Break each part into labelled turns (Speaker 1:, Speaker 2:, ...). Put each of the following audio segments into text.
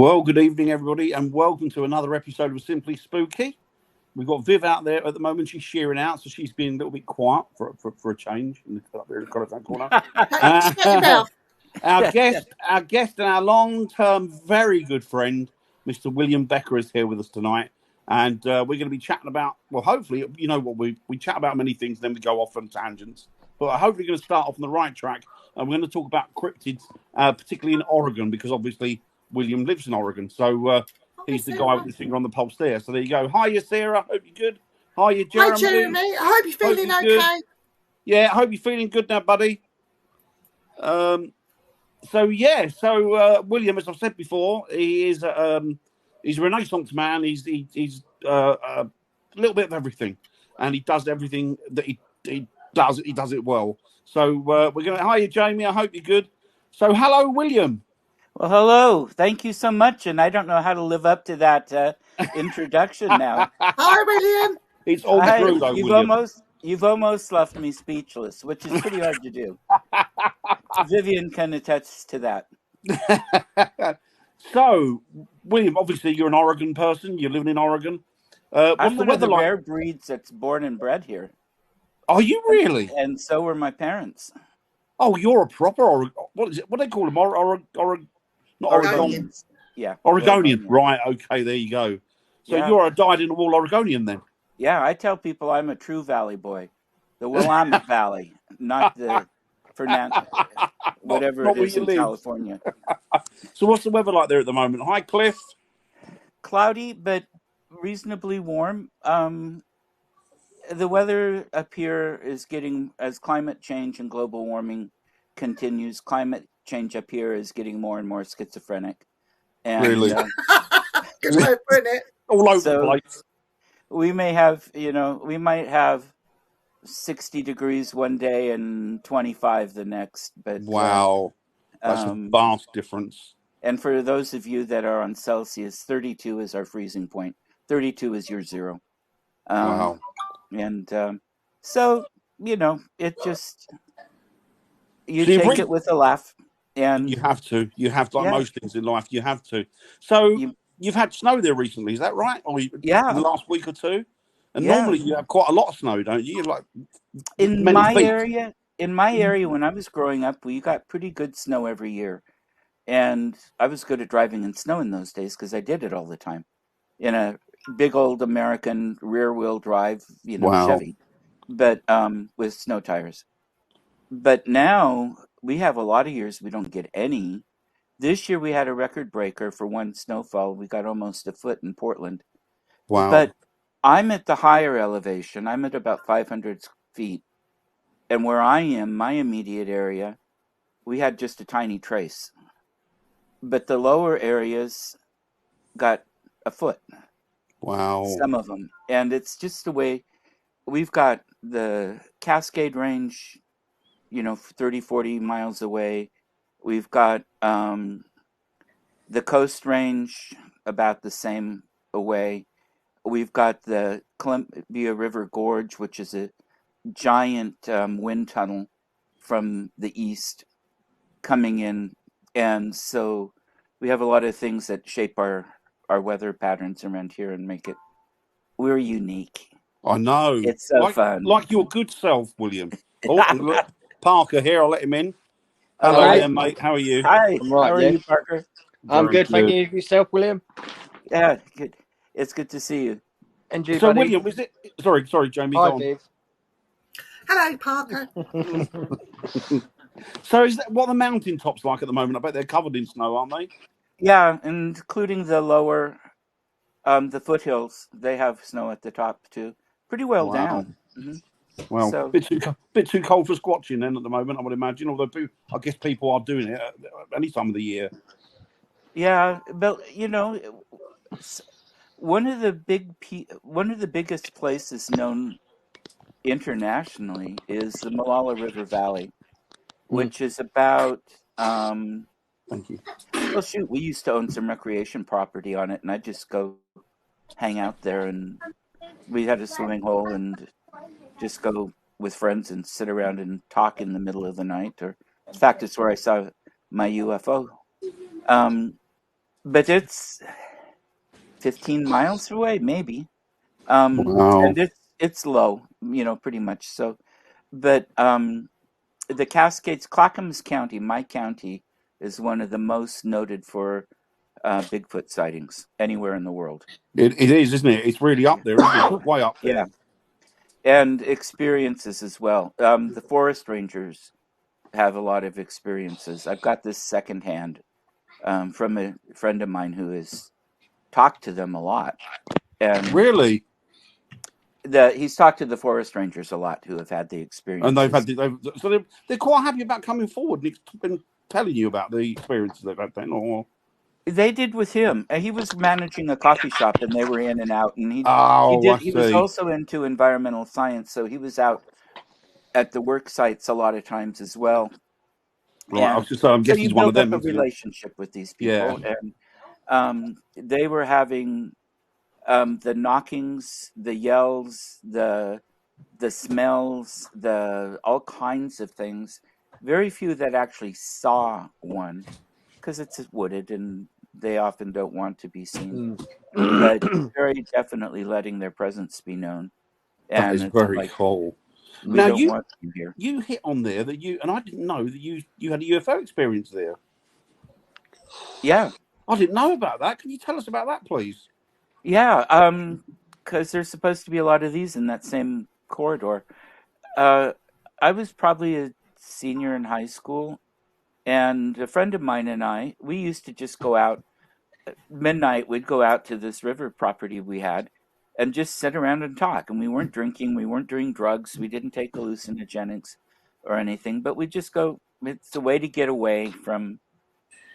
Speaker 1: Well, good evening, everybody, and welcome to another episode of Simply Spooky. We've got Viv out there at the moment. She's shearing out, so she's being a little bit quiet for a change in the telephone corner. Our guest and our long-term very good friend, Mr. William Becker, is here with us tonight. And we're going to be chatting about, well, hopefully, you know what, we chat about many things, then we go off on tangents. But hopefully going to start off on the right track. And we're going to talk about cryptids, particularly in Oregon, because obviously William lives in Oregon. So he's the guy with his finger on the pulse there. So there you go. Hiya, Sarah. Hope you're good. Hiya, Jeremy.
Speaker 2: Hi, Jeremy. I hope you're feeling okay.
Speaker 1: Good. Yeah, I hope you're feeling good now, buddy. So William, as I've said before, he's a Renaissance man. He's a little bit of everything, and he does everything that he does. He does it well. So we're going to hiya, Jamie. I hope you're good. So hello, William.
Speaker 3: Well, hello. Thank you so much. And I don't know how to live up to that introduction now.
Speaker 2: Hi, William.
Speaker 1: It's all true, though, William.
Speaker 3: You've almost left me speechless, which is pretty hard to do. Vivian can attest to that.
Speaker 1: So, William, obviously you're an Oregon person. You're living in Oregon.
Speaker 3: I'm one of the rare breeds that's born and bred here.
Speaker 1: Are you really?
Speaker 3: And so were my parents.
Speaker 1: Oh, you're a proper what is it? What do they call them?
Speaker 3: Oregonians. Yeah.
Speaker 1: Oregonian. Right. Okay. There you go. So you're a dyed-in-the-wool Oregonian then?
Speaker 3: Yeah. I tell people I'm a true Valley boy. The Willamette Valley, not the Fernando, whatever it is in California.
Speaker 1: So what's the weather like there at the moment? Hi, Cliff.
Speaker 3: Cloudy, but reasonably warm. The weather up here is getting, as climate change and global warming continues, climate change up here is getting more and more schizophrenic. And,
Speaker 1: really?
Speaker 2: Good way of putting it.
Speaker 1: All over the place.
Speaker 3: We might have 60 degrees one day and 25 the next. But
Speaker 1: wow. That's a vast difference.
Speaker 3: And for those of you that are on Celsius, 32 is our freezing point. 32 is your zero.
Speaker 1: Wow.
Speaker 3: And so, it just, you take it with a laugh. And
Speaker 1: you have to. You have to, like most things in life, you have to. So you've had snow there recently, is that right? Or in the last week or two? And normally you have quite a lot of snow, don't you? Like
Speaker 3: in my area, when I was growing up, we got pretty good snow every year. And I was good at driving in snow in those days because I did it all the time. In a big old American rear-wheel drive, Chevy, but with snow tires. But now we have a lot of years we don't get any. This year we had a record breaker for one snowfall. We got almost a foot in Portland.
Speaker 1: Wow!
Speaker 3: But I'm at the higher elevation. I'm at about 500 feet, and where I am, my immediate area, we had just a tiny trace. But the lower areas got a foot.
Speaker 1: Wow.
Speaker 3: Some of them. And it's just the way we've got the Cascade Range, 30, 40 miles away. We've got the Coast Range about the same away. We've got the Columbia River Gorge, which is a giant wind tunnel from the east coming in. And so we have a lot of things that shape our weather patterns around here and make it, we're unique.
Speaker 1: I know.
Speaker 3: It's so fun.
Speaker 1: Like your good self, William. Oh, Parker here, I'll let him in. Hello there, mate. How are you?
Speaker 3: Hi.
Speaker 4: I'm right,
Speaker 3: How are you, Parker?
Speaker 4: I'm good. Thank you. Yourself, William?
Speaker 3: Yeah, good. It's good to see you.
Speaker 4: And you,
Speaker 1: so,
Speaker 4: buddy?
Speaker 1: William, was it... Sorry, Jamie,
Speaker 4: Hi,
Speaker 1: go on.
Speaker 4: Dave.
Speaker 2: Hello, Parker.
Speaker 1: So what are the mountaintops like at the moment? I bet they're covered in snow, aren't they?
Speaker 3: Yeah, including the lower, the foothills. They have snow at the top too. Pretty well down. Mm-hmm.
Speaker 1: Well, so, bit too cold for squatching then at the moment, I would imagine. Although I guess people are doing it at any time of the year.
Speaker 3: Yeah, but one of the biggest places known internationally is the Molalla River Valley, which is about.
Speaker 1: Thank you.
Speaker 3: Well, shoot, we used to own some recreation property on it, and I'd just go hang out there, and we had a swimming hole, and just go with friends and sit around and talk in the middle of the night. Or, in fact, it's where I saw my UFO. but it's 15 miles away, maybe.
Speaker 1: Wow.
Speaker 3: And it's low, pretty much. So, but the Cascades, Clackamas County, my county, is one of the most noted for Bigfoot sightings anywhere in the world.
Speaker 1: It is, isn't it? It's really up there, isn't it? Way up there.
Speaker 3: Yeah, and experiences as well. The forest rangers have a lot of experiences. I've got this secondhand from a friend of mine who has talked to them a lot, and
Speaker 1: Really?
Speaker 3: he's talked to the forest rangers a lot who have had the experiences.
Speaker 1: And they're quite happy about coming forward and telling you about the experiences they've had then, or
Speaker 3: They did with him. He was managing a coffee shop, and they were in and out. And he
Speaker 1: I
Speaker 3: He was
Speaker 1: see.
Speaker 3: also into environmental science, so he was out at the work sites a lot of times as well.
Speaker 1: Right, I was just saying, I'm guessing he's one of them.
Speaker 3: You build up a relationship with these people,
Speaker 1: Yeah.
Speaker 3: and they were having the knockings, the yells, the smells, all kinds of things. Very few that actually saw one, because it's wooded and they often don't want to be seen. But very definitely letting their presence be known. And
Speaker 1: That is very cool.
Speaker 3: We
Speaker 1: now
Speaker 3: don't want you here.
Speaker 1: You hit on there that and I didn't know that you had a UFO experience there.
Speaker 3: Yeah.
Speaker 1: I didn't know about that. Can you tell us about that, please?
Speaker 3: Yeah, because there's supposed to be a lot of these in that same corridor. I was probably a senior in high school, and a friend of mine and we used to just go out at midnight. We'd go out to this river property we had and just sit around and talk. And we weren't drinking, we weren't doing drugs, we didn't take hallucinogenics or anything, but we'd just go. It's a way to get away from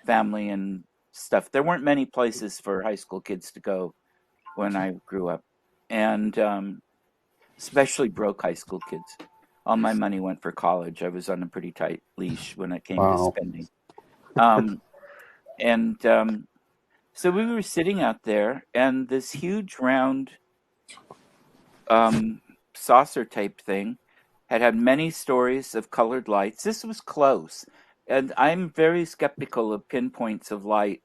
Speaker 3: family and stuff. There weren't many places for high school kids to go when I grew up, and especially broke high school kids. All my money went for college. I was on a pretty tight leash when it came to spending. So we were sitting out there, and this huge round saucer type thing had many stories of colored lights. This was close, and I'm very skeptical of pinpoints of light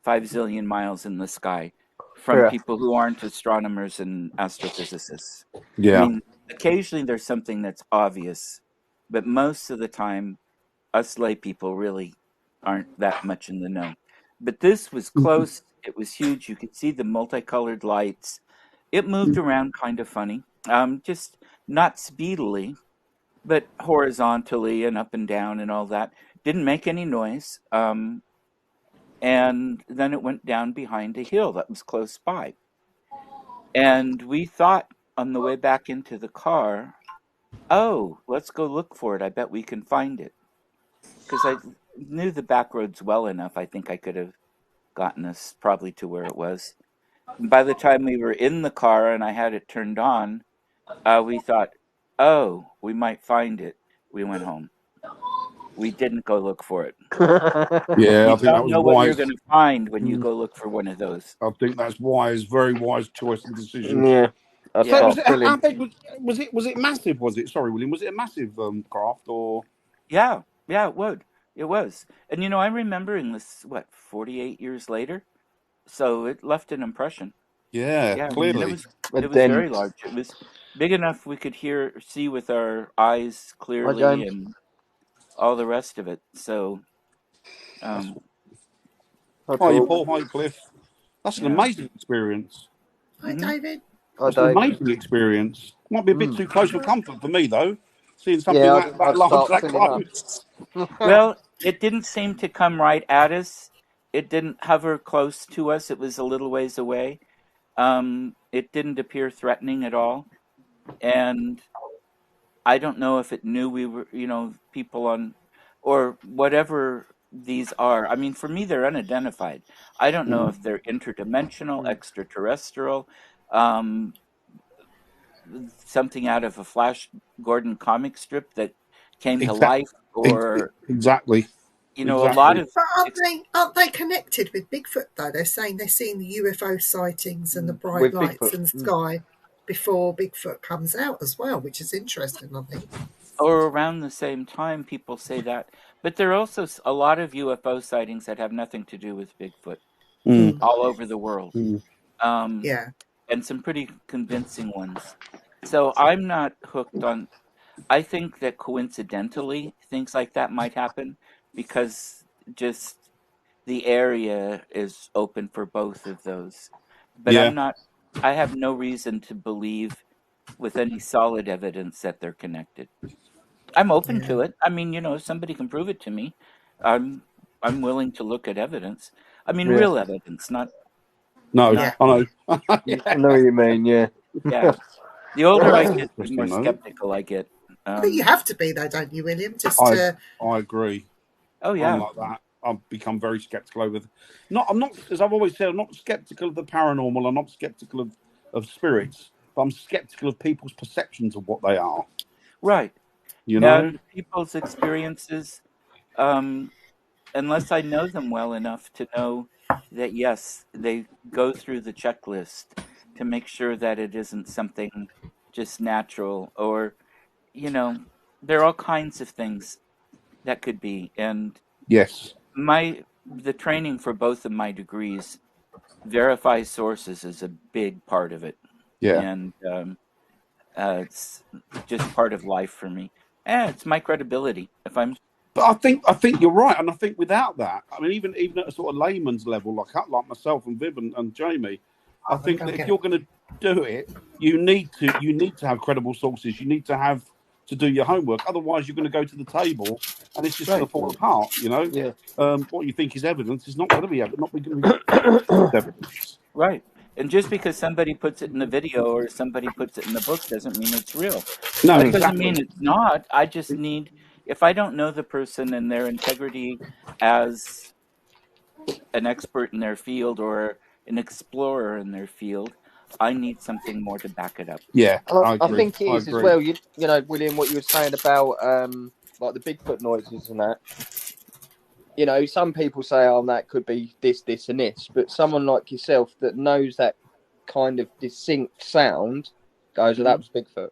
Speaker 3: 5 zillion miles in the sky from people who aren't astronomers and astrophysicists.
Speaker 1: Yeah.
Speaker 3: I mean, occasionally there's something that's obvious, but most of the time, us lay people really aren't that much in the know. But this was close. It was huge. You could see the multicolored lights. It moved around kind of funny, just not speedily, but horizontally and up and down and all that. Didn't make any noise. And then it went down behind a hill that was close by. And we thought on the way back into the car, oh, let's go look for it. I bet we can find it. Because I knew the back roads well enough. I think I could have gotten us probably to where it was. And by the time we were in the car and I had it turned on, we thought, oh, we might find it. We went home. We didn't go look for it.
Speaker 1: Yeah,
Speaker 3: you
Speaker 1: I think that was
Speaker 3: know
Speaker 1: wise.
Speaker 3: what you're going to find when you go look for one of those.
Speaker 1: I think that's wise, very wise choice and decision.
Speaker 4: Yeah.
Speaker 1: So how big was it? Was it massive? Was it? Sorry, William. Was it a massive craft or?
Speaker 3: Yeah, it would. It was. And I'm remembering this. 48 years later, so it left an impression.
Speaker 1: Yeah, clearly.
Speaker 3: It was very large. It was big enough we could see with our eyes clearly, and all the rest of it. So,
Speaker 1: Hi, Paul. Hi, Cliff. That's an amazing experience.
Speaker 2: Hi, David.
Speaker 1: That's an amazing experience. Might be a bit too close for comfort for me, though. Seeing something that large, that close.
Speaker 3: Well, it didn't seem to come right at us. It didn't hover close to us. It was a little ways away. It didn't appear threatening at all. And I don't know if it knew we were, people on, or whatever these are. I mean, for me, they're unidentified. I don't know if they're interdimensional, extraterrestrial, something out of a Flash Gordon comic strip that came to life, or
Speaker 1: exactly.
Speaker 3: A lot of.
Speaker 2: But aren't they connected with Bigfoot though? They're saying they're seeing the UFO sightings and the bright lights in the sky before Bigfoot comes out as well, which is interesting, I think.
Speaker 3: Or around the same time, people say that. But there are also a lot of UFO sightings that have nothing to do with Bigfoot. all over the world.
Speaker 2: Yeah.
Speaker 3: And some pretty convincing ones. So I'm not hooked on. I think that coincidentally things like that might happen because just the area is open for both of those. But
Speaker 1: Yeah.
Speaker 3: I'm not. I have no reason to believe with any solid evidence that they're connected. I'm open
Speaker 2: Yeah.
Speaker 3: to it. I mean, if somebody can prove it to me, I'm I'm willing to look at evidence. I mean,
Speaker 4: Yeah.
Speaker 3: real evidence, not
Speaker 1: No,
Speaker 2: Yeah.
Speaker 1: I know.
Speaker 4: I know what you mean. Yeah.
Speaker 3: yeah. The older I get, the more
Speaker 1: Interesting, though.
Speaker 3: skeptical I get.
Speaker 2: I think you have to be though, don't you, William? Just
Speaker 1: I
Speaker 2: to
Speaker 1: I agree.
Speaker 3: Oh
Speaker 1: I'm
Speaker 3: yeah,
Speaker 1: like that. I've become very skeptical over. I'm not, as I've always said, I'm not skeptical of the paranormal. I'm not skeptical of spirits, but I'm skeptical of people's perceptions of what they are.
Speaker 3: right.
Speaker 1: You know?
Speaker 3: And people's experiences, um, unless I know them well enough to know that yes, they go through the checklist to make sure that it isn't something just natural, or there are all kinds of things that could be. And
Speaker 1: Yes.
Speaker 3: the training for both of my degrees, verify sources is a big part of it,
Speaker 1: Yeah.
Speaker 3: and it's just part of life for me. It's my credibility.
Speaker 1: But I think you're right, and I think without that, I mean, even at a sort of layman's level, like myself and Viv and Jamie, I think that if you're going to do it, you need to have credible sources. You need to do your homework. Otherwise, you're going to go to the table, and it's just going to fall apart.
Speaker 4: Yeah.
Speaker 1: What you think is evidence is not going to be evidence.
Speaker 3: Right. And just because somebody puts it in a video or somebody puts it in the book doesn't mean it's real.
Speaker 1: No,
Speaker 3: It doesn't
Speaker 1: exactly.
Speaker 3: mean it's not. I just need, if I don't know the person and their integrity as an expert in their field or an explorer in their field, I need something more to back it up.
Speaker 1: Yeah,
Speaker 4: I think it is as well. You know, William, what you were saying about like the Bigfoot noises and that. Some people say, "Oh, that could be this, this, and this," but someone like yourself that knows that kind of distinct sound goes, "Well, that was Bigfoot."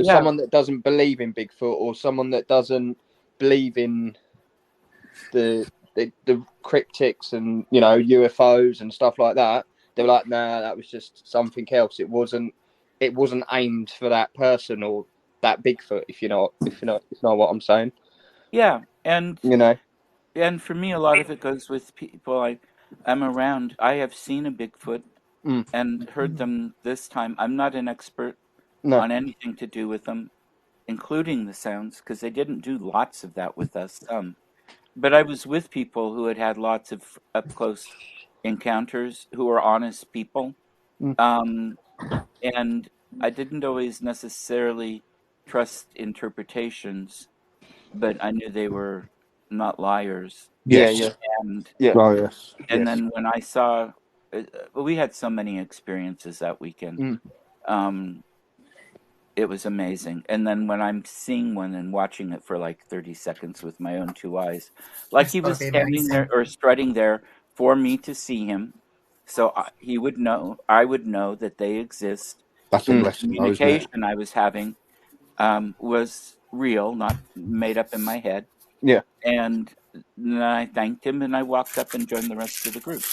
Speaker 4: Someone that doesn't believe in Bigfoot or someone that doesn't believe in the cryptics and UFOs and stuff like that, they're like, "Nah, that was just something else. It wasn't aimed for that person or that Bigfoot." If you know what I'm saying.
Speaker 3: Yeah, and for me, a lot of it goes with people I'm around. I have seen a Bigfoot and heard them this time. I'm not an expert on anything to do with them, including the sounds, because they didn't do lots of that with us. But I was with people who had lots of up close encounters, who were honest people, and I didn't always necessarily trust interpretations, but I knew they were not liars.
Speaker 1: Yes.
Speaker 3: And
Speaker 1: yes.
Speaker 3: then when I saw, we had so many experiences that weekend. It was amazing. And then when I'm seeing one and watching it for like 30 seconds with my own two eyes, like he was standing there or strutting there for me to see him, so I would know that they exist.
Speaker 1: That's a blessing.
Speaker 3: Communication I was having was real, not made up in my head.
Speaker 4: Yeah.
Speaker 3: And then I thanked him and I walked up and joined the rest of the group.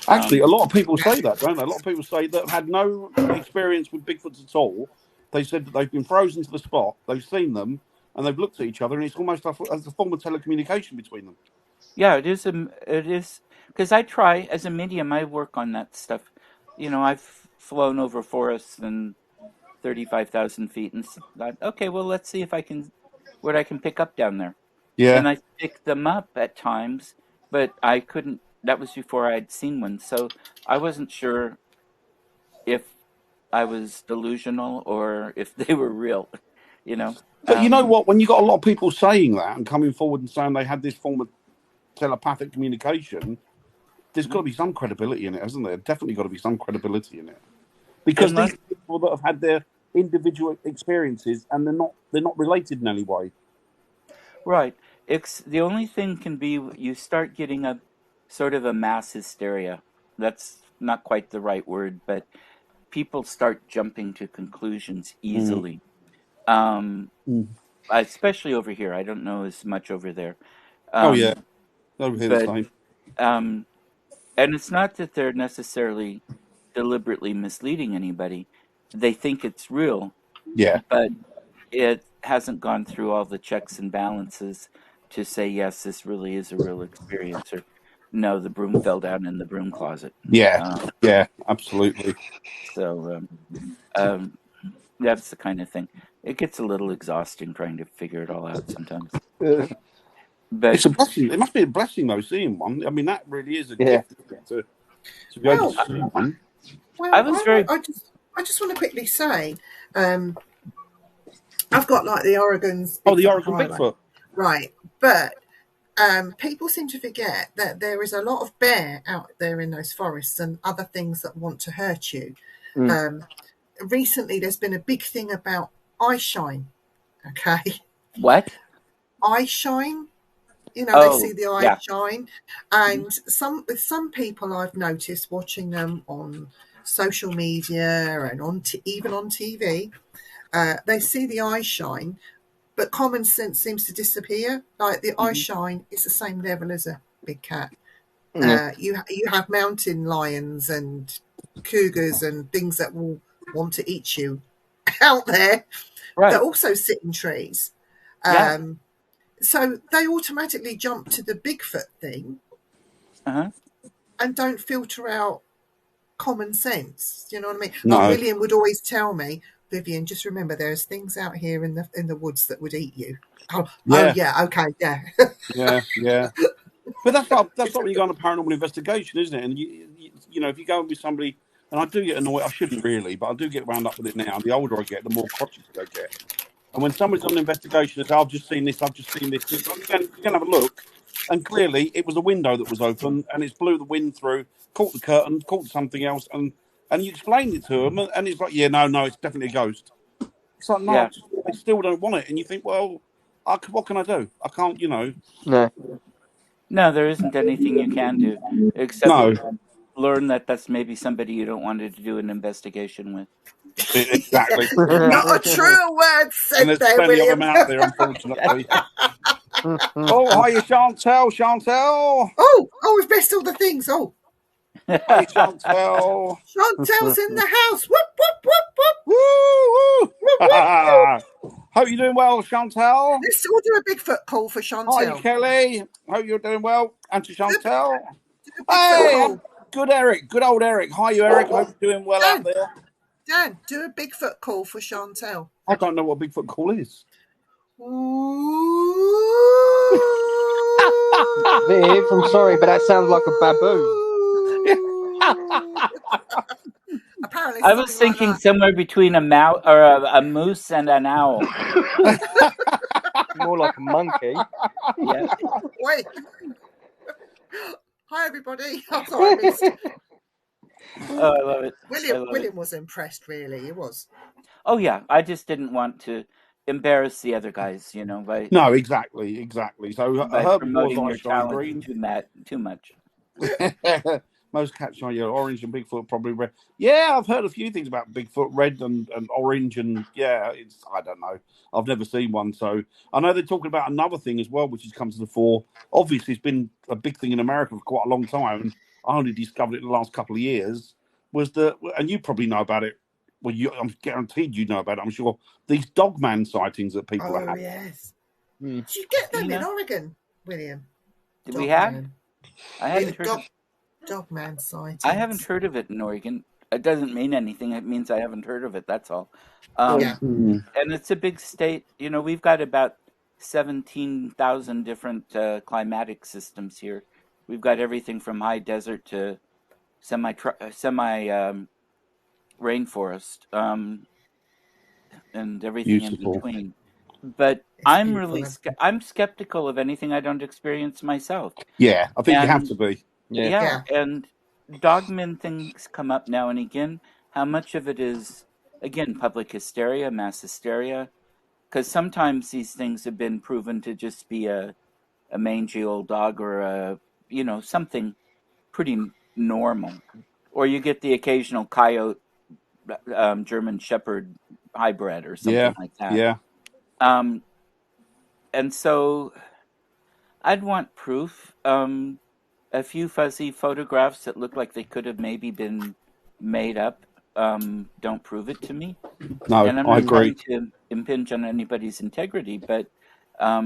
Speaker 1: Actually, a lot of people say that, don't they? A lot of people say that have had no experience with Bigfoots at all. They said that they've been frozen to the spot, they've seen them, and they've looked at each other, and it's almost as a form of telecommunication between them.
Speaker 3: Yeah, it is. It is, because I try as a medium. I work on that stuff. I've flown over forests and 35,000 feet, and thought, okay, well, let's see what I can pick up down there.
Speaker 1: Yeah.
Speaker 3: And I picked them up at times, but I couldn't. That was before I had seen one, so I wasn't sure if I was delusional or if they were real.
Speaker 1: But you know what? When you got a lot of people saying that and coming forward and saying they had this form of telepathic communication, there's got to be some credibility in it, hasn't there? Definitely got to be some credibility in it, because these people that have had their individual experiences and they're not related in any way.
Speaker 3: Right. The only thing can be you start getting a sort of a mass hysteria. That's not quite the right word, but people start jumping to conclusions easily. Especially over here. I don't know as much over there.
Speaker 1: Over here the same.
Speaker 3: And it's not that they're necessarily deliberately misleading anybody. They think it's real,
Speaker 1: Yeah.
Speaker 3: but it hasn't gone through all the checks and balances to say, yes, this really is a real experience, or no, the broom fell down in the broom closet.
Speaker 1: Yeah. Yeah, absolutely.
Speaker 3: So that's the kind of thing. It gets a little exhausting trying to figure it all out sometimes. But
Speaker 1: it's a blessing. It must be a blessing, though, seeing one. I mean, that really is a gift to be able to see one.
Speaker 2: Well,
Speaker 3: I
Speaker 2: just want to quickly say, I've got like the Oregon's
Speaker 1: the Oregon Bigfoot,
Speaker 2: right? But people seem to forget that there is a lot of bear out there in those forests and other things that want to hurt you. Recently, there's been a big thing about eye shine. Okay,
Speaker 3: what?
Speaker 2: Eye shine. You know, they see the eye shine, and with some people I've noticed watching them on social media and even on TV, they see the eye shine, but common sense seems to disappear. Like the eye shine is the same level as a big cat. You have mountain lions and cougars and things that will want to eat you out there that also sit in trees. So they automatically jump to the Bigfoot thing and don't filter out common sense. Do you know what I mean?
Speaker 1: No.
Speaker 2: Like William would always tell me, Vivian, just remember there's things out here in the woods that would eat you. Oh yeah, okay, yeah.
Speaker 1: yeah. But that's what when you go on a paranormal investigation, isn't it? And you know, if you go with somebody, and I do get annoyed, I shouldn't really, but I do get wound up with it now. The older I get, the more conscious I get. And when somebody's on an investigation, they say, I've just seen this, you're going to have a look. And clearly it was a window that was open and it's blew the wind through, caught the curtain, caught something else. And you explained it to them and it's like, no, it's definitely a ghost. It's like, no, they still don't want it. And you think, well, what can I do? I can't, you know.
Speaker 3: No, there isn't anything you can do except learn that that's maybe somebody you don't want to do an investigation with.
Speaker 1: Exactly.
Speaker 2: Not a true word said
Speaker 1: and there's
Speaker 2: there,
Speaker 1: plenty
Speaker 2: William.
Speaker 1: of them out there, unfortunately. Hiya, Chantel.
Speaker 2: We've missed all the things.
Speaker 1: Hi, Chantel.
Speaker 2: Chantel's in the house. Whoop, whoop, whoop, whoop.
Speaker 1: Woo, woo.
Speaker 2: Whoop, whoop, whoop.
Speaker 1: Hope you're doing well, Chantel.
Speaker 2: Let's all do a Bigfoot call for Chantel.
Speaker 1: Hi, Kelly. Hope you're doing well. And to Chantel. Hey, good Eric. Good old Eric. Hi, you Eric. Hope you're doing well out there.
Speaker 2: Dan, do a Bigfoot call for Chantel.
Speaker 1: I don't know what a Bigfoot call is.
Speaker 4: Viv, I'm sorry, but that sounds like a baboon.
Speaker 2: Apparently,
Speaker 3: I was thinking somewhere between a mouse or a moose and an owl.
Speaker 4: More like a monkey.
Speaker 3: Yeah.
Speaker 2: Wait. Hi, everybody. I'm sorry, I missed.
Speaker 3: Oh, I love it.
Speaker 2: William was impressed, really. He was.
Speaker 3: Oh, yeah. I just didn't want to embarrass the other guys, you know.
Speaker 1: No, exactly. So
Speaker 3: by promoting your talent too much.
Speaker 1: Most cats are orange and Bigfoot probably red. Yeah, I've heard a few things about Bigfoot, red and orange, and I don't know. I've never seen one, so I know they're talking about another thing as well, which has come to the fore. Obviously, it's been a big thing in America for quite a long time, and I only discovered it in the last couple of years. And you probably know about it. Well, I'm guaranteed you know about it. I'm sure these dogman sightings that people are having.
Speaker 2: Oh yes. Did you get them in Oregon, William?
Speaker 3: Did we have? I hadn't heard of
Speaker 2: Dogman sightings.
Speaker 3: I haven't heard of it in Oregon. It doesn't mean anything. It means I haven't heard of it. That's all. And it's a big state. You know, we've got about 17,000 different climatic systems here. We've got everything from high desert to semi rainforest, and everything in between. But I'm skeptical of anything I don't experience myself.
Speaker 1: Yeah, I think you have to be.
Speaker 3: Yeah, and dogman things come up now and again. How much of it is, again, public hysteria, mass hysteria? Because sometimes these things have been proven to just be a mangy old dog or something pretty normal. Or you get the occasional coyote, German Shepherd hybrid or something like that.
Speaker 1: Yeah.
Speaker 3: And so I'd want proof. a few fuzzy photographs that look like they could have maybe been made up don't prove it to me.
Speaker 1: No,
Speaker 3: And I'm
Speaker 1: I
Speaker 3: not
Speaker 1: agree.
Speaker 3: trying to impinge on anybody's integrity, but I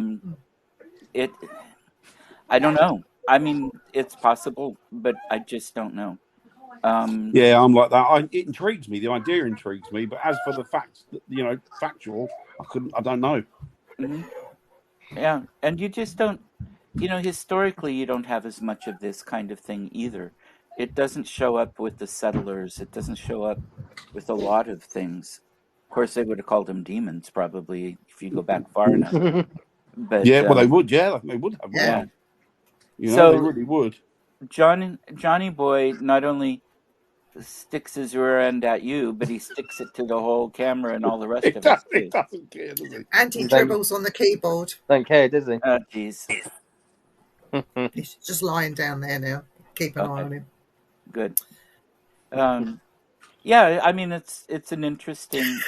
Speaker 3: don't know. I mean, it's possible, but I just don't know.
Speaker 1: Yeah, I'm like that. It intrigues me. The idea intrigues me, but as for the facts, factual, I don't know.
Speaker 3: Mm-hmm. Yeah, and you just don't. Historically, you don't have as much of this kind of thing either. It doesn't show up with the settlers. It doesn't show up with a lot of things. Of course, they would have called them demons probably if you go back far enough. But
Speaker 1: yeah, well, they would. Yeah, they would have.
Speaker 3: yeah.
Speaker 1: They
Speaker 3: So
Speaker 1: really would.
Speaker 3: Johnny Boy not only sticks his rear end at you, but he sticks it to the whole camera and all the rest of us too.
Speaker 1: He doesn't care, does he?
Speaker 2: And he dribbles on the keyboard.
Speaker 4: Don't care, does he?
Speaker 3: Oh, jeez.
Speaker 2: He's just lying down there now. Keep an eye on him.
Speaker 3: Good. Yeah, I mean it's an interesting.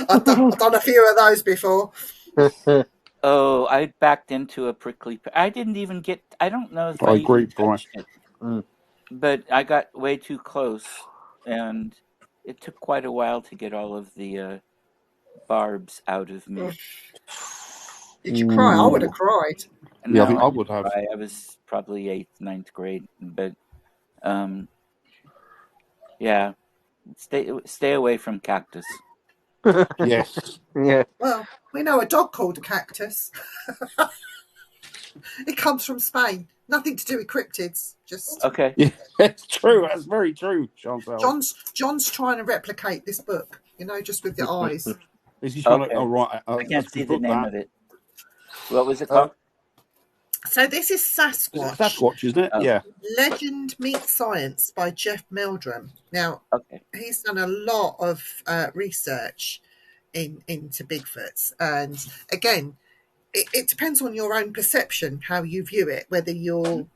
Speaker 2: I've done a few of those before.
Speaker 3: Oh, I backed into a prickly. I didn't even get. I don't know if
Speaker 1: I agree,
Speaker 3: even touched it, but I got way too close, and it took quite a while to get all of the barbs out of me.
Speaker 2: Did you cry? I would have cried.
Speaker 1: No, yeah, I think I would have.
Speaker 3: I was probably 8th, 9th grade, but yeah, stay away from cactus.
Speaker 1: Yes.
Speaker 4: Yeah.
Speaker 2: Well, we know a dog called Cactus. It comes from Spain. Nothing to do with cryptids. Just
Speaker 3: okay.
Speaker 1: Yeah, it's true. That's very true, Chantal.
Speaker 2: John's trying to replicate this book. Just with the eyes.
Speaker 1: Is he trying to? Oh, right.
Speaker 3: I can't see the name of it. What was it called?
Speaker 2: So this is Sasquatch.
Speaker 1: Sasquatch, isn't it? Yeah.
Speaker 2: Legend Meets Science by Jeff Meldrum. Now, he's done a lot of research into Bigfoots. And again, it depends on your own perception, how you view it, whether you'll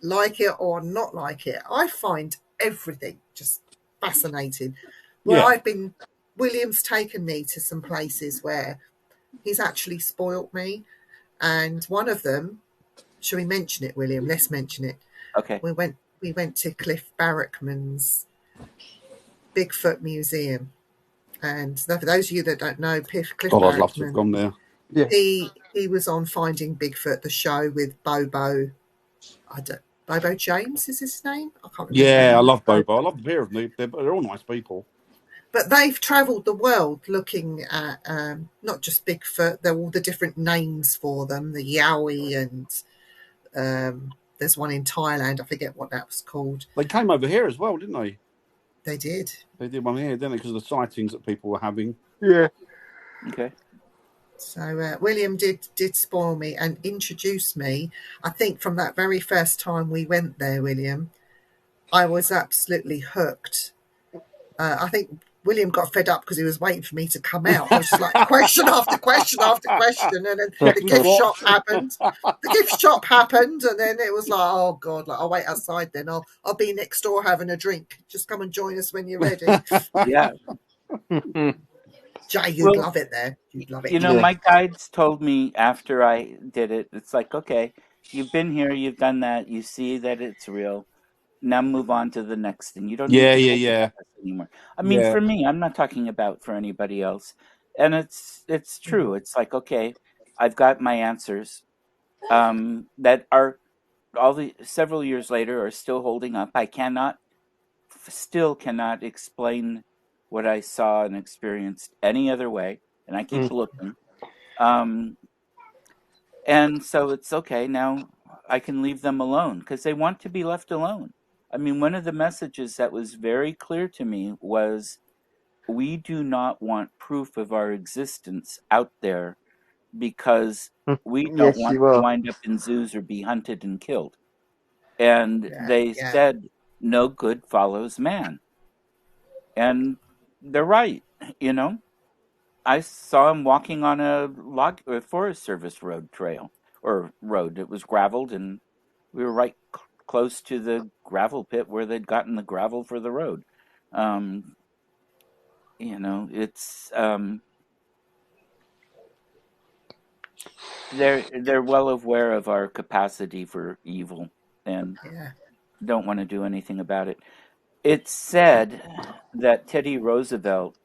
Speaker 2: like it or not like it. I find everything just fascinating. William's taken me to some places where he's actually spoilt me. And one of them, shall we mention it, William? Let's mention it.
Speaker 3: Okay.
Speaker 2: We went to Cliff Barrickman's Bigfoot Museum. And for those of you that don't know, Cliff Barrickman,
Speaker 1: I'd love to have gone there.
Speaker 2: Yeah. He was on Finding Bigfoot, the show with Bobo. Bobo James is his name? I can't remember.
Speaker 1: Yeah, I love Bobo. I love the pair of them. They're all nice people.
Speaker 2: But they've travelled the world looking at not just Bigfoot. There are all the different names for them. The Yowie, and there's one in Thailand. I forget what that was called.
Speaker 1: They came over here as well, didn't they?
Speaker 2: They did.
Speaker 1: They did one here, didn't they? Because of the sightings that people were having.
Speaker 4: Yeah.
Speaker 3: Okay.
Speaker 2: So William did spoil me and introduce me. I think from that very first time we went there, William, I was absolutely hooked. I think William got fed up because he was waiting for me to come out. I was just like question after question after question, and then the gift shop happened. The gift shop happened, and then it was like, oh God, I'll wait outside. Then I'll be next door having a drink. Just come and join us when you're ready.
Speaker 3: Yeah.
Speaker 2: Jay, you'd love it there. You'd love it.
Speaker 3: My guides told me after I did it, it's like, okay, you've been here, you've done that, you see that it's real. Now move on to the next thing. You don't need to anymore. I mean, for me, I'm not talking about for anybody else. And it's true. It's like, okay, I've got my answers that are several years later are still holding up. I still cannot explain what I saw and experienced any other way. And I keep looking. And so it's okay. Now I can leave them alone because they want to be left alone. I mean, one of the messages that was very clear to me was we do not want proof of our existence out there because we don't want to wind up in zoos or be hunted and killed. And they said, no good follows man. And they're right, I saw him walking on a Forest Service road trail or road. It was graveled, and we were right close to the gravel pit where they'd gotten the gravel for the road. It's they're well aware of our capacity for evil and don't want to do anything about it. It's said that Teddy Roosevelt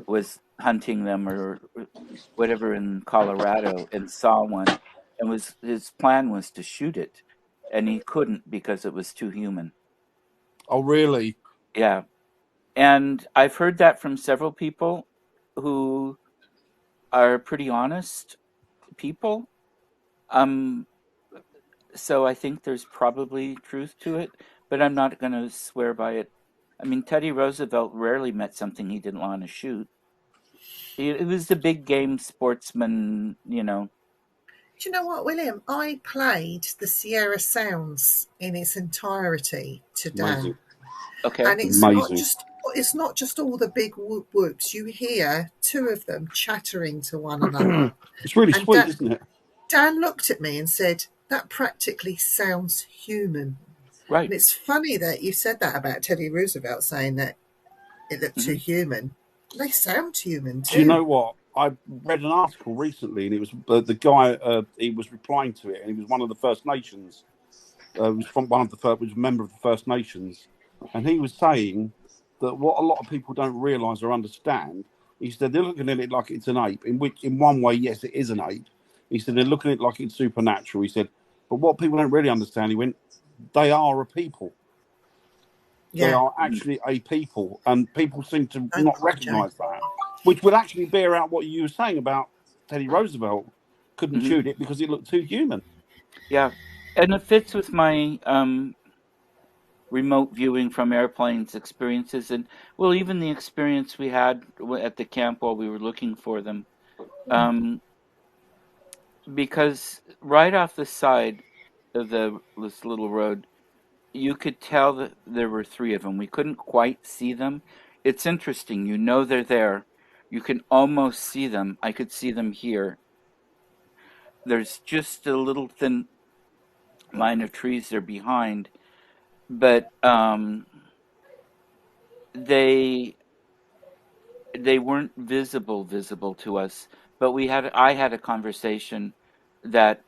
Speaker 3: was hunting them or whatever in Colorado and saw one, and his plan was to shoot it, and he couldn't because it was too human.
Speaker 1: Oh, really?
Speaker 3: Yeah. And I've heard that from several people who are pretty honest people. So I think there's probably truth to it, but I'm not going to swear by it. I mean, Teddy Roosevelt rarely met something he didn't want to shoot. He was the big game sportsman, you know.
Speaker 2: Do you know what, William? I played the Sierra Sounds in its entirety to Dan.
Speaker 1: Amazing.
Speaker 3: Okay.
Speaker 2: And it's not just all the big whoop whoops. You hear two of them chattering to one another.
Speaker 1: It's really sweet, isn't it?
Speaker 2: Dan looked at me and said, that practically sounds human.
Speaker 3: Right.
Speaker 2: And it's funny that you said that about Teddy Roosevelt, saying that it looked too human. They sound human too.
Speaker 1: Do you know what? I read an article recently, and it was the guy. He was replying to it, and he was one of the First Nations. Was from was a member of the First Nations, and he was saying that what a lot of people don't realise or understand. He said they're looking at it like it's an ape. In one way, yes, it is an ape. He said they're looking at it like it's supernatural. He said, but what people don't really understand, he went, they are a people. Yeah. They are actually a people, and people seem to not recognise that, which would actually bear out what you were saying about Teddy Roosevelt couldn't shoot it because it looked too human.
Speaker 3: Yeah, and it fits with my remote viewing from airplanes experiences, and well, even the experience we had at the camp while we were looking for them, because right off the side of this little road, you could tell that there were three of them. We couldn't quite see them. It's interesting. You know they're there. You can almost see them. I could see them here. There's just a little thin line of trees there behind, but they weren't visible to us. But I had a conversation that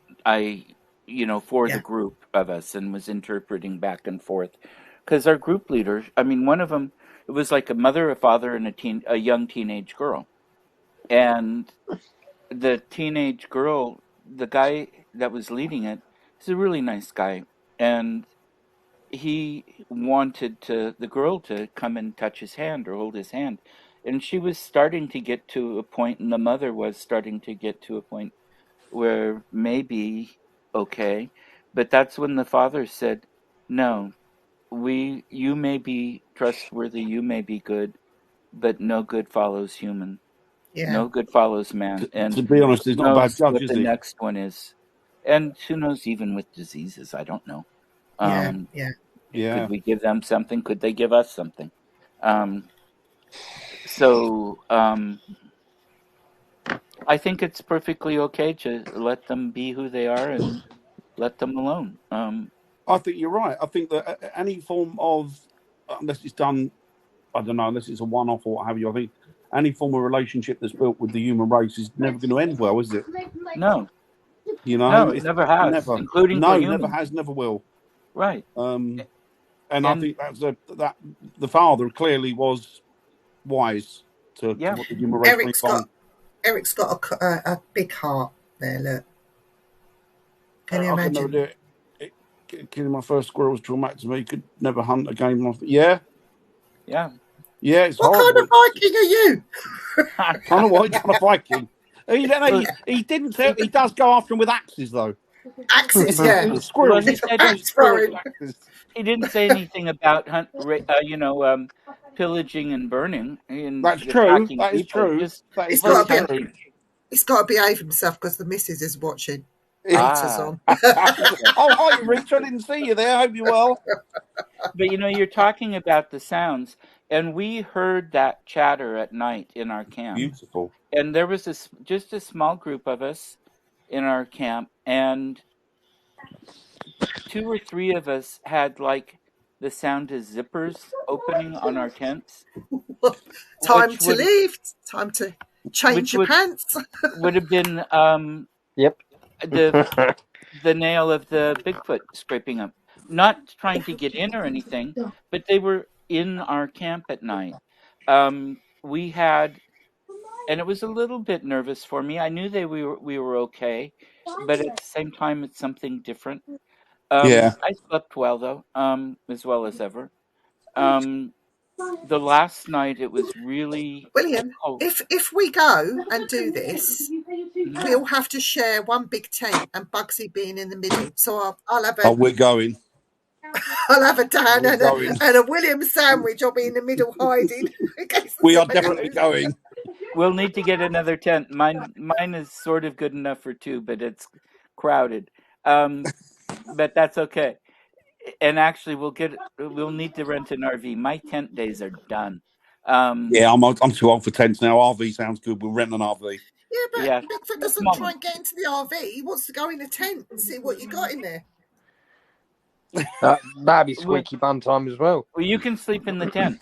Speaker 3: for the group of us, and was interpreting back and forth, because our group leader, I mean, one of them, it was like a mother, a father, and a young teenage girl, and the teenage girl, the guy that was leading it, is a really nice guy, and he wanted the girl to come and touch his hand or hold his hand, and she was starting to get to a point, and the mother was starting to get to a point where maybe okay, but that's when the father said, no, you may be trustworthy, you may be good, but no good follows human. No good follows man. And
Speaker 1: to be honest, it's not a bad judge, is it?
Speaker 3: The next one is, and who knows, even with diseases, I don't know. Could we give them something? Could they give us something? I think it's perfectly okay to let them be who they are and let them alone.
Speaker 1: I think you're right. I think that any form of, unless it's done, I don't know, unless it's a one-off or what have you, I think any form of relationship that's built with the human race is never going to end well, is it?
Speaker 3: No.
Speaker 1: You know,
Speaker 3: no, it never has.
Speaker 1: Never.
Speaker 3: Including
Speaker 1: no, never has, never will.
Speaker 3: Right.
Speaker 1: And I think that the father clearly was wise to what the human race
Speaker 2: Eric's got a big heart there, look. Can you imagine?
Speaker 1: I could never do it. Killing my first squirrel was traumatic to me. You could never hunt a game off. Yeah.
Speaker 3: Yeah.
Speaker 1: Yeah, it's
Speaker 2: what
Speaker 1: horrible.
Speaker 2: Kind of Viking are you?
Speaker 1: I don't know what kind of Viking. He didn't say, he does go after him with axes, though.
Speaker 2: Axes, yeah.
Speaker 1: Squirrels.
Speaker 3: He didn't say anything about pillaging and burning. And
Speaker 1: that's true. That is true.
Speaker 2: He's got to behave himself because the missus is watching. On.
Speaker 1: Oh, hi, Rich. I didn't see you there. Hope you're well.
Speaker 3: But you're talking about the sounds, and we heard that chatter at night in our camp.
Speaker 1: Beautiful.
Speaker 3: And there was just a small group of us in our camp, and 2 or 3 of us had like the sound of zippers opening on our tents.
Speaker 2: Time to leave. Time to change your pants.
Speaker 3: Would have been
Speaker 4: Yep.
Speaker 3: The nail of the Bigfoot scraping up. Not trying to get in or anything, but they were in our camp at night. We had, and it was a little bit nervous for me. I knew we were okay, but at the same time, it's something different.
Speaker 1: Yeah.
Speaker 3: I slept well though, as well as ever. The last night it was really
Speaker 2: William,
Speaker 3: cold.
Speaker 2: if we go and do this, we'll have to share one big tent and Bugsy being in the middle. So I'll have a
Speaker 1: we're going.
Speaker 2: I'll have a Dan and a William sandwich. I'll be in the middle hiding.
Speaker 1: We are definitely going.
Speaker 3: We'll need to get another tent. Mine is sort of good enough for two, but it's crowded. But that's okay. And actually, we'll need to rent an RV. My tent days are done.
Speaker 2: Yeah,
Speaker 1: I'm too old for tents now. RV sounds good. We'll rent an RV.
Speaker 2: Yeah, but Bigfoot doesn't try and get into the RV. He wants to go in a tent and see what you got in there.
Speaker 4: That'd be squeaky bum time as well.
Speaker 3: Well, you can sleep in the tent.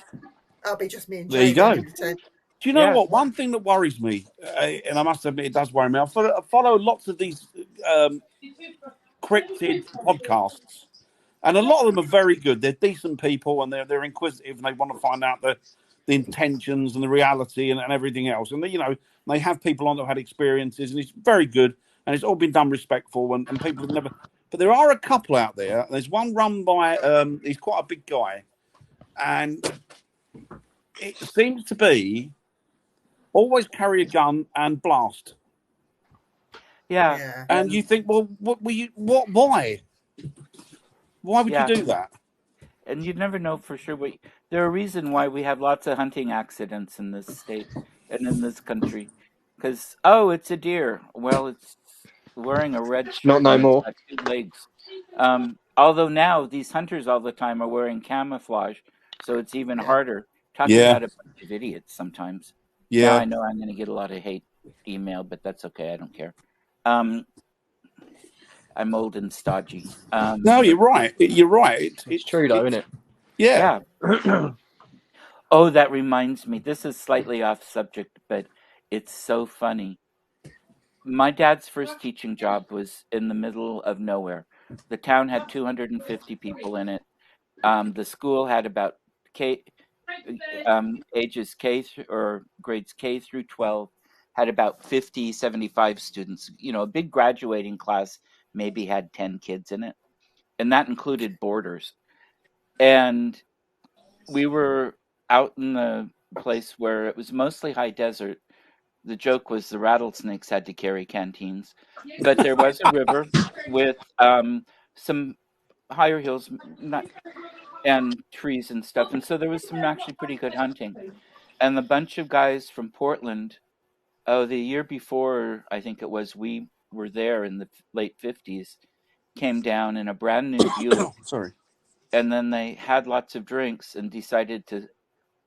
Speaker 2: I'll be just me and
Speaker 1: There you go.
Speaker 2: in the tent.
Speaker 1: Do you know what? One thing that worries me, and I must admit it does worry me, I follow lots of these cryptid podcasts, and a lot of them are very good. They're decent people, and they're inquisitive, and they want to find out the intentions and the reality and everything else. And they have people on that have had experiences, and it's very good, and it's all been done respectful, and people have never. But there are a couple out there. There's one run by he's quite a big guy, and it seems to be always carry a gun and blast.
Speaker 3: Yeah.
Speaker 1: And you think, well, why? Why would you do that?
Speaker 3: And you'd never know for sure. There are reasons why we have lots of hunting accidents in this state and in this country. Because, it's a deer. Well, it's wearing a red shirt.
Speaker 4: Not no more.
Speaker 3: It's got 2 legs. Although now these hunters all the time are wearing camouflage, so it's even harder. Talking about a bunch of idiots sometimes.
Speaker 1: Yeah.
Speaker 3: Now I know I'm going to get a lot of hate email, but that's okay. I don't care. I'm old and stodgy.
Speaker 1: No, you're right. You're right.
Speaker 4: It's true, though, isn't it?
Speaker 1: Yeah.
Speaker 3: Oh, that reminds me. This is slightly off subject, but it's so funny. My dad's first teaching job was in the middle of nowhere. The town had 250 people in it. The school had about ages or grades K through 12, had about 50, 75 students. A big graduating class maybe had 10 kids in it. And that included boarders. And we were out in the place where it was mostly high desert. The joke was the rattlesnakes had to carry canteens. But there was a river with some higher hills and trees and stuff. And so there was some actually pretty good hunting. And a bunch of guys from Portland, the year before, I think it was, we were there in the late 50s, came down in a brand new Buick.
Speaker 1: Sorry.
Speaker 3: And then they had lots of drinks and decided to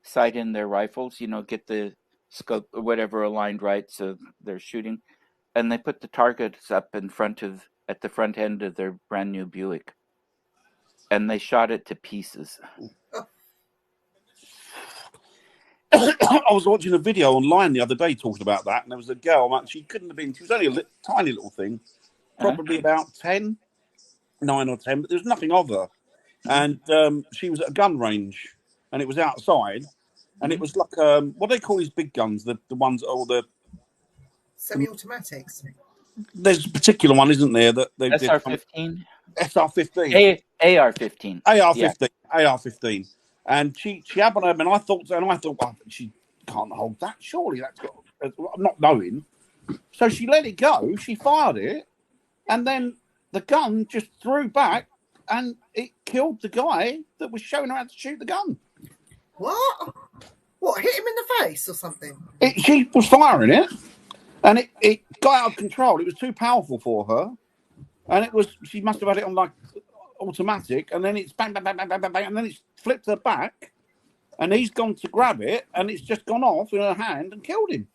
Speaker 3: sight in their rifles, get the scope or whatever aligned right so they're shooting. And they put the targets up at the front end of their brand new Buick. And they shot it to pieces.
Speaker 1: I was watching a video online the other day talking about that, and there was a girl, she couldn't have been, she was only a tiny little thing, probably about 9 or 10, but there was nothing of her. And she was at a gun range, and it was outside, and it was like, what do they call these big guns? The ones, the
Speaker 2: semi-automatics.
Speaker 1: There's a particular one, isn't there? That they
Speaker 3: SR-15?
Speaker 1: SR-15.
Speaker 3: AR-15.
Speaker 1: AR-15. And she had one of them, and I thought, well, she can't hold that. Surely that's got. I'm not knowing. So she let it go. She fired it, and then the gun just threw back, and it killed the guy that was showing her how to shoot the gun.
Speaker 2: What? What? Hit him in the face or something?
Speaker 1: She was firing it, and it got out of control. It was too powerful for her, and she must have had it on like automatic, and then it's bang, bang, bang, bang, bang, bang, bang, and then it's flipped her back, and he's gone to grab it, and it's just gone off in her hand and killed him.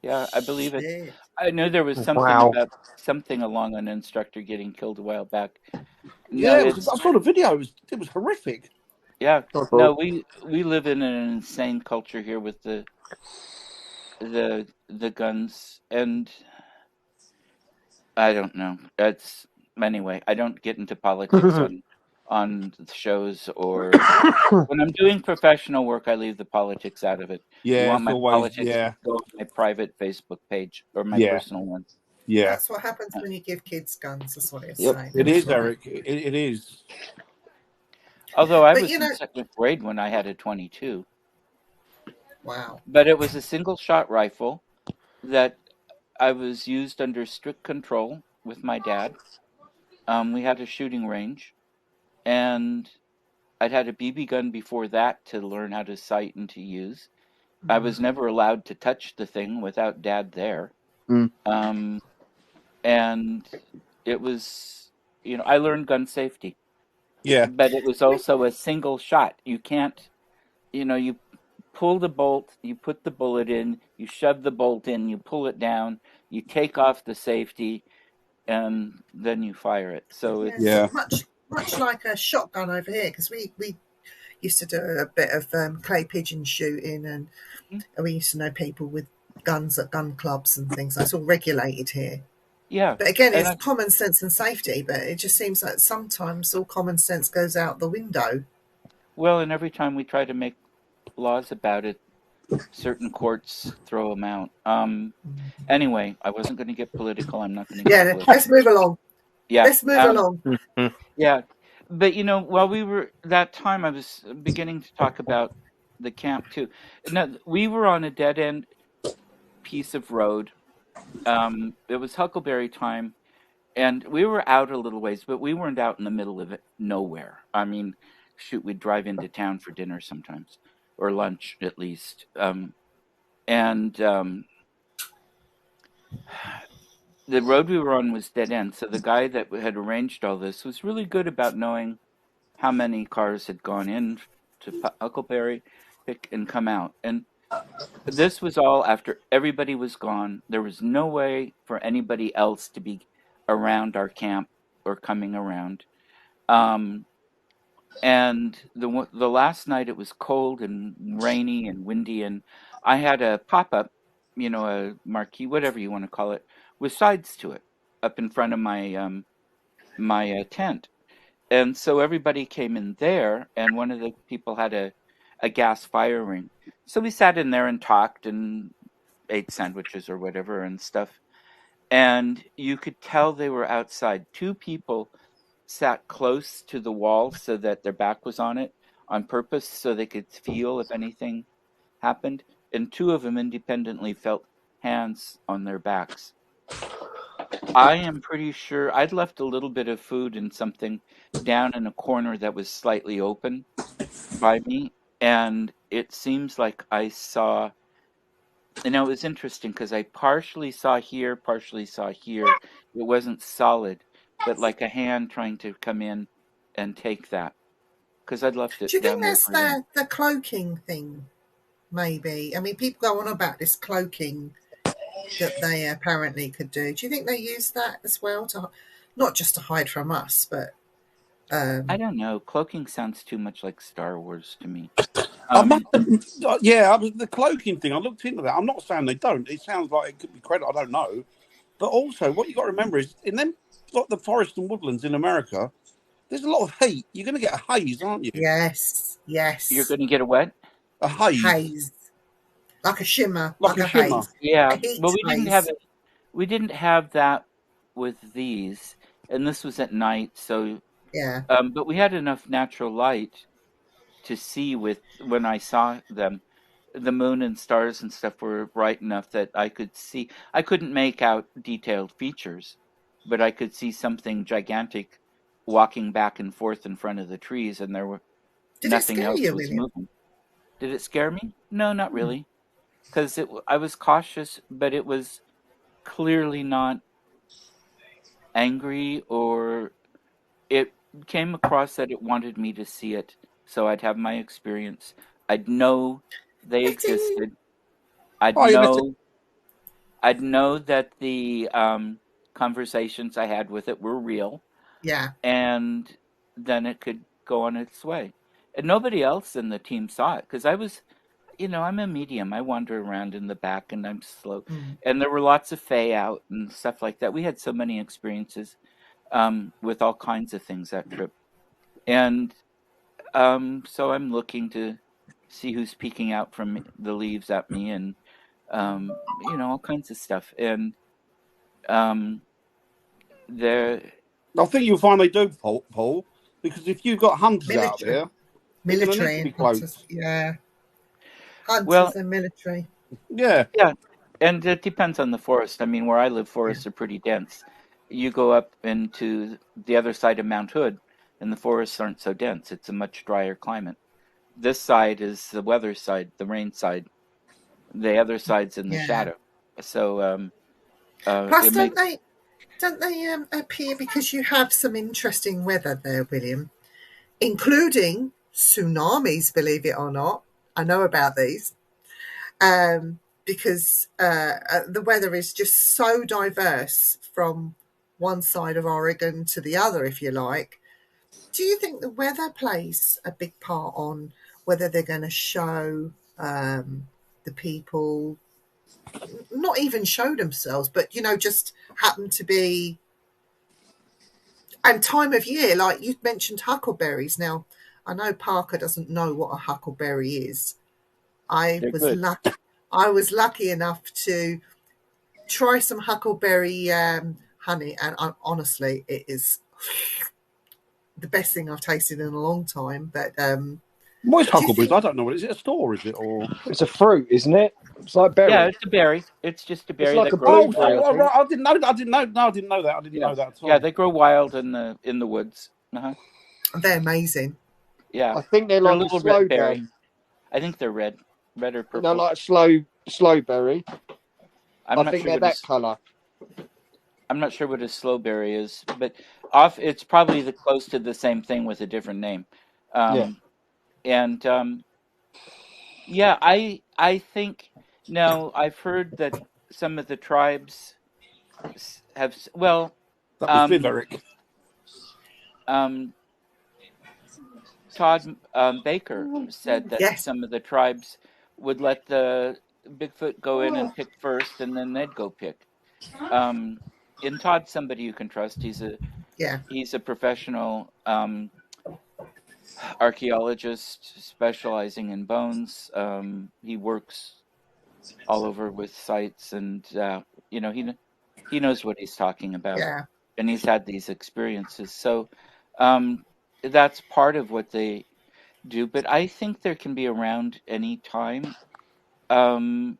Speaker 3: Yeah, I believe it. I know there was something about something along an instructor getting killed a while back.
Speaker 1: I saw the video. It was horrific.
Speaker 3: Yeah. No, we live in an insane culture here with the guns, and I don't know. Anyway. I don't get into politics on shows or when I'm doing professional work. I leave the politics out of it.
Speaker 1: Yeah,
Speaker 3: You want
Speaker 1: it's
Speaker 3: my
Speaker 1: always
Speaker 3: politics? Go on my private Facebook page or my
Speaker 1: Yeah.
Speaker 3: personal one.
Speaker 1: Yeah,
Speaker 2: That's what happens when you give kids guns. That's what it's
Speaker 4: Yep.
Speaker 2: saying.
Speaker 1: it
Speaker 2: That's
Speaker 1: is,
Speaker 2: right.
Speaker 1: Eric. It is.
Speaker 3: Although I
Speaker 2: But,
Speaker 3: was in second grade when I had a .22.
Speaker 2: Wow.
Speaker 3: But it was a single shot rifle that I was used under strict control with my dad. We had a shooting range, and I'd had a BB gun before that to learn how to sight and to use. I was never allowed to touch the thing without Dad there.
Speaker 4: Mm.
Speaker 3: And it was, I learned gun safety.
Speaker 1: Yeah.
Speaker 3: But it was also a single shot. You can't, you pull the bolt, you put the bullet in, you shove the bolt in, you pull it down, you take off the safety, and then you fire it. So it's
Speaker 2: much like a shotgun over here, because we used to do a bit of clay pigeon shooting, and we used to know people with guns at gun clubs and things. That's all regulated here.
Speaker 3: Yeah.
Speaker 2: But again, it's common sense and safety, but it just seems like sometimes all common sense goes out the window.
Speaker 3: Well, and every time we try to make laws about it, certain courts throw them out. Anyway, I wasn't going to get political. I'm not going to get political.
Speaker 2: Let's move along.
Speaker 3: Yeah.
Speaker 2: Let's move along.
Speaker 3: Yeah. But, while we were, that time I was beginning to talk about the camp too. Now, we were on a dead end piece of road. It was Huckleberry time, and we were out a little ways, but we weren't out in the middle of it, nowhere. I mean, shoot, we'd drive into town for dinner sometimes, or lunch at least. The road we were on was dead end, so the guy that had arranged all this was really good about knowing how many cars had gone in to Huckleberry, pick and come out. And this was all after everybody was gone. There was no way for anybody else to be around our camp or coming around. And the last night it was cold and rainy and windy, and I had a pop-up, a marquee, whatever you want to call it, with sides to it up in front of my my tent. And so everybody came in there, and one of the people had a gas fire ring. So we sat in there and talked and ate sandwiches or whatever and stuff. And you could tell they were outside. Two people sat close to the wall so that their back was on it on purpose so they could feel if anything happened. And two of them independently felt hands on their backs. I am pretty sure I'd left a little bit of food and something down in a corner that was slightly open by me. And it seems like I saw, it was interesting because I partially saw here, partially saw here. It wasn't solid, but like a hand trying to come in and take that. Because I'd left it.
Speaker 2: Do you think that's the cloaking thing? Maybe. I mean, people go on about this cloaking that they apparently could do. Do you think they use that as well to, not just to hide from us, but?
Speaker 3: I don't know. Cloaking sounds too much like Star Wars to me.
Speaker 1: The cloaking thing. I looked into that. I'm not saying they don't. It sounds like it could be credit. I don't know. But also, what you got to remember is, in them, like the forest and woodlands in America, there's a lot of heat. You're going to get a haze, aren't you?
Speaker 2: Yes.
Speaker 3: You're going to get a what?
Speaker 1: A haze.
Speaker 2: Haze. Like a shimmer.
Speaker 1: Like a shimmer.
Speaker 2: Haze.
Speaker 3: Yeah. Well, we didn't have that with these, and this was at night, so
Speaker 2: yeah.
Speaker 3: But we had enough natural light to see when I saw them. The moon and stars and stuff were bright enough that I could see. I couldn't make out detailed features, but I could see something gigantic walking back and forth in front of the trees, and there were nothing else was moving. Did it scare me? No, not really, because I was cautious, but it was clearly not angry, or it came across that it wanted me to see it, so I'd have my experience. I'd know they existed. I'd know that the conversations I had with it were real.
Speaker 2: Yeah.
Speaker 3: And then it could go on its way. And nobody else in the team saw it, because I was, I'm a medium. I wander around in the back, and I'm slow.
Speaker 2: Mm.
Speaker 3: And there were lots of fae out and stuff like that. We had so many experiences with all kinds of things that trip. And so I'm looking to see who's peeking out from the leaves at me, and all kinds of stuff. And there,
Speaker 1: I think you'll find they do, Paul, because if you've got hunters out there,
Speaker 2: military
Speaker 1: and
Speaker 2: hunters, yeah, hunters and military.
Speaker 1: Yeah.
Speaker 3: And it depends on the forest. I mean, where I live, forests are pretty dense. You go up into the other side of Mount Hood, and the forests aren't so dense. It's a much drier climate. This side is the weather side, the rain side. The other side's in the shadow. So,
Speaker 2: plus, don't they appear, because you have some interesting weather there, William, including tsunamis, believe it or not. I know about these. Because the weather is just so diverse from one side of Oregon to the other, if you like. Do you think the weather plays a big part on whether they're going to show the people, not even show themselves, but, just happen to be, and time of year, like you mentioned huckleberries. Now, I know Parker doesn't know what a huckleberry is. I was lucky enough to try some huckleberry honey, and honestly, it is the best thing I've tasted in a long time. But
Speaker 1: what is huckleberries? I don't know. Is it a store? Is it, or
Speaker 4: it's a fruit, isn't it? It's like berry.
Speaker 3: Yeah, it's a berry. It's just a berry.
Speaker 4: It's like
Speaker 3: that
Speaker 4: a
Speaker 3: grows
Speaker 4: blueberry.
Speaker 1: right. I didn't know that. I didn't know that. I didn't know that at all.
Speaker 3: Yeah, they grow wild in the woods.
Speaker 2: They're amazing.
Speaker 3: Yeah,
Speaker 4: I think they're like a
Speaker 3: little
Speaker 4: slow
Speaker 3: red berry.
Speaker 4: berry.
Speaker 3: I think they're red or purple.
Speaker 4: No, like a slow berry. I think they're that colour.
Speaker 3: I'm not sure what a slow berry is, but it's probably close to the same thing with a different name. And I think now I've heard that some of the tribes have
Speaker 1: that was Viverick.
Speaker 3: Todd Baker said that some of the tribes would let the Bigfoot go in and pick first, and then they'd go pick. And Todd's somebody you can trust. He's a professional archaeologist specializing in bones. He works all over with sites, and he knows what he's talking about.
Speaker 2: Yeah.
Speaker 3: And he's had these experiences. So that's part of what they do. But I think there can be around any time. I'm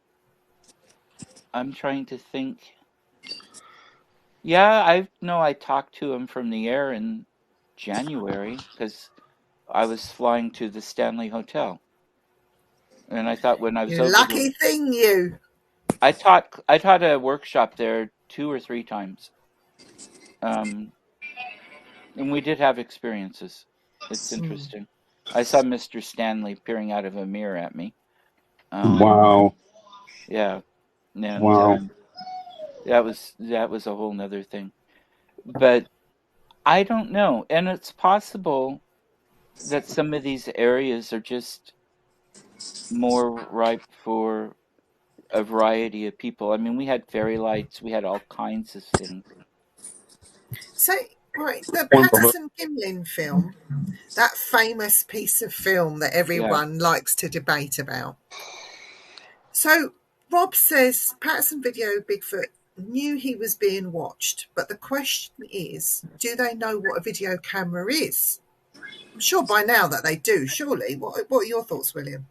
Speaker 3: trying to think. Yeah, I talked to him from the air in January because I was flying to the Stanley Hotel. And I thought when I was over
Speaker 2: lucky thing you.
Speaker 3: I taught a workshop there 2 or 3 times. And we did have experiences. It's interesting. I saw Mr. Stanley peering out of a mirror at me.
Speaker 1: Wow.
Speaker 3: Yeah. And,
Speaker 1: wow.
Speaker 3: That was a whole nother thing. But I don't know. And it's possible that some of these areas are just more ripe for a variety of people. I mean, we had fairy lights. We had all kinds of things.
Speaker 2: So, right, the Patterson-Gimlin film, that famous piece of film that everyone likes to debate about. So, Rob says Patterson Video Bigfoot knew he was being watched, but the question is, do they know what a video camera is? I'm sure by now that they do, surely. What are your thoughts, William?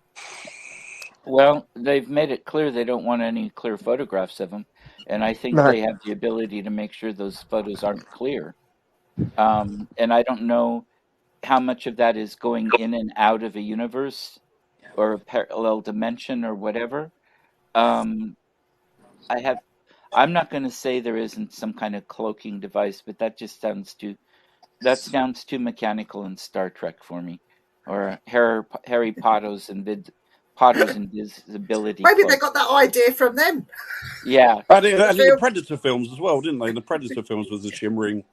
Speaker 3: Well, they've made it clear they don't want any clear photographs of them, and I think they have the ability to make sure those photos aren't clear. And I don't know how much of that is going in and out of a universe or a parallel dimension or whatever. I'm not going to say there isn't some kind of cloaking device, but that just sounds too mechanical and Star Trek for me, or Harry Potter's invisibility.
Speaker 2: Maybe they got that idea from them.
Speaker 3: Yeah,
Speaker 1: and in the Predator films as well, didn't they? In the Predator films was the shimmering,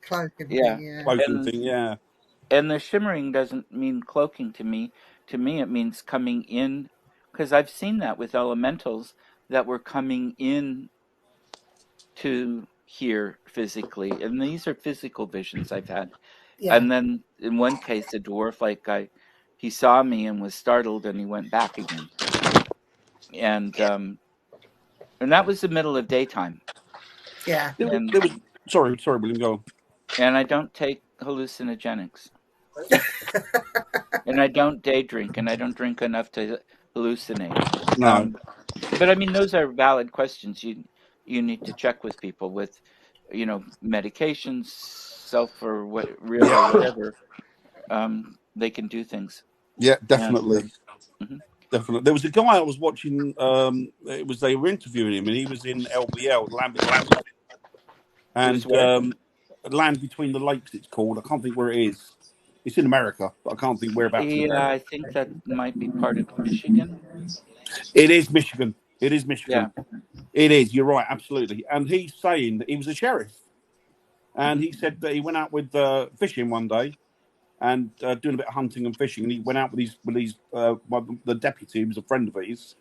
Speaker 2: cloaking
Speaker 1: thing,
Speaker 3: And the shimmering doesn't mean cloaking to me. To me, it means coming in because I've seen that with elementals that were coming in to here physically, and these are physical visions I've had. Yeah. And then in one case, a dwarf-like guy, he saw me and was startled, and he went back again. And that was the middle of daytime.
Speaker 2: Yeah.
Speaker 1: Sorry, William, go on.
Speaker 3: And I don't take hallucinogenics. And I don't day drink, and I don't drink enough to hallucinate.
Speaker 1: No.
Speaker 3: But I mean, those are valid questions. You need to check with people with, medications, self or real or whatever. They can do things.
Speaker 1: Yeah, definitely. Definitely. There was a guy I was watching. They were interviewing him, and he was in LBL, Land Between the Lakes. It's called. I can't think where it is. It's in America, but I can't think whereabouts.
Speaker 3: Yeah, I think that might be part of Michigan.
Speaker 1: It is Michigan. Yeah. It is. You're right. Absolutely. And he's saying that he was a sheriff, and he said that he went out with fishing one day, and doing a bit of hunting and fishing, and he went out with the deputy, who was a friend of his,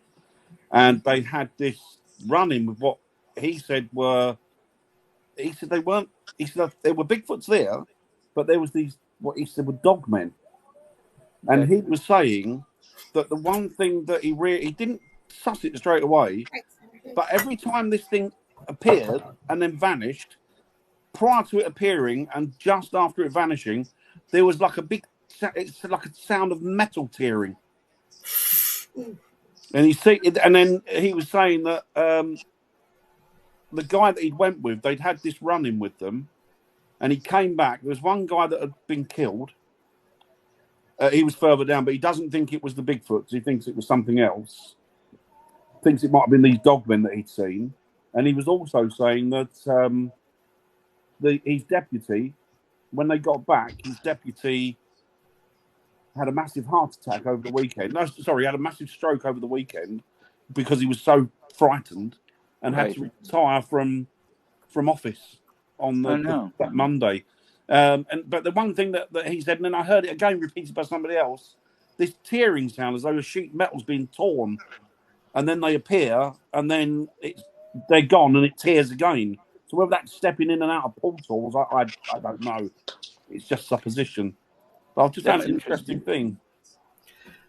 Speaker 1: and they had this run-in with what he said were. He said they weren't. He said there were Bigfoots there, but there was these what he said were dogmen, and he was saying that the one thing that he didn't suss it straight away, but every time this thing appeared and then vanished, prior to it appearing and just after it vanishing, there was like it's like a sound of metal tearing. And then he was saying that the guy that he'd went with, they'd had this run-in with them, and he came back. There was one guy that had been killed. He was further down, but he doesn't think it was the Bigfoots. He thinks it was something else. Thinks it might have been these dogmen that he'd seen. And he was also saying that his deputy, when they got back, his deputy had a massive heart attack over the weekend. No, sorry, he had a massive stroke over the weekend because he was so frightened and had to retire from office on that Monday. But the one thing that he said, and then I heard it again repeated by somebody else, this tearing sound as though a sheet metal's been torn, and then they appear, and then they're gone, and it tears again. So whether that's stepping in and out of portals, I don't know. It's just supposition. But I've just found it an interesting thing.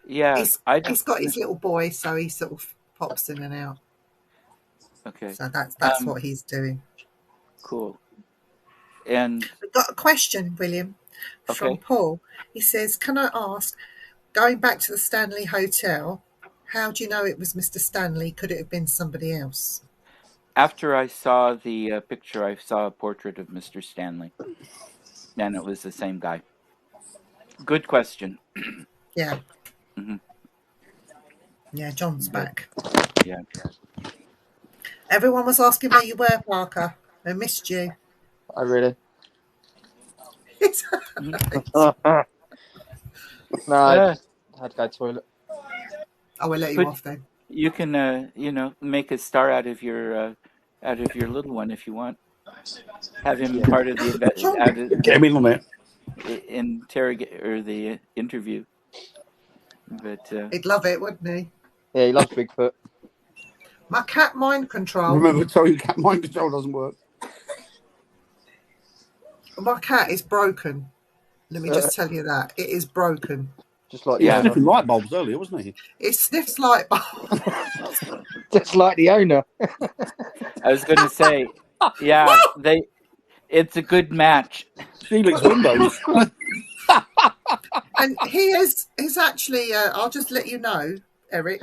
Speaker 3: Yeah,
Speaker 2: he's got his little boy, so he sort of pops in and out.
Speaker 3: Okay.
Speaker 2: So that's what he's doing.
Speaker 3: Cool. And
Speaker 2: I've got a question, William, from Paul. He says, "Can I ask, going back to the Stanley Hotel, how do you know it was Mr. Stanley? Could it have been somebody else?"
Speaker 3: After I saw the picture, I saw a portrait of Mr. Stanley, and it was the same guy. Good question.
Speaker 2: Yeah. Mm-hmm. Yeah, John's back.
Speaker 3: Yeah.
Speaker 2: Everyone was asking where you were, Parker. I missed you.
Speaker 4: I really.
Speaker 2: No,
Speaker 4: I had to go to the toilet.
Speaker 2: I will let you off then.
Speaker 3: You can, make a star out of your little one if you want. Have him part of the
Speaker 1: Get him in on it.
Speaker 3: Interrogate or the interview. But
Speaker 2: he'd love it, wouldn't he?
Speaker 4: Yeah, he loves Bigfoot.
Speaker 2: My cat mind control.
Speaker 1: Remember, tell you, cat mind control doesn't work.
Speaker 2: My cat is broken. Let me just tell you that it is broken.
Speaker 4: Just like
Speaker 1: he was sniffing light bulbs earlier, wasn't he?
Speaker 2: It sniffs light bulbs.
Speaker 4: Just like the owner.
Speaker 3: I was going to say, yeah, it's a good match.
Speaker 1: She licks windows.
Speaker 2: And he's actually, I'll just let you know, Eric,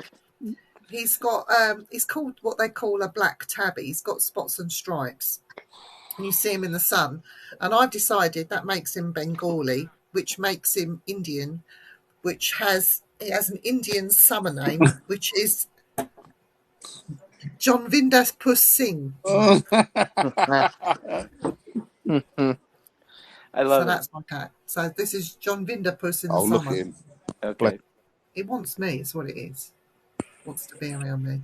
Speaker 2: he's got, he's called what they call a black tabby. He's got spots and stripes. And you see him in the sun. And I've decided that makes him Bengali, which makes him Indian, he has an Indian summer name, which is Jonvinder Puss Singh.
Speaker 3: I love it.
Speaker 2: So that's my cat. So this is Jonvinder Puss in the summer.
Speaker 1: Look at him.
Speaker 3: Okay.
Speaker 2: He wants me, is what it is. Wants to be around me.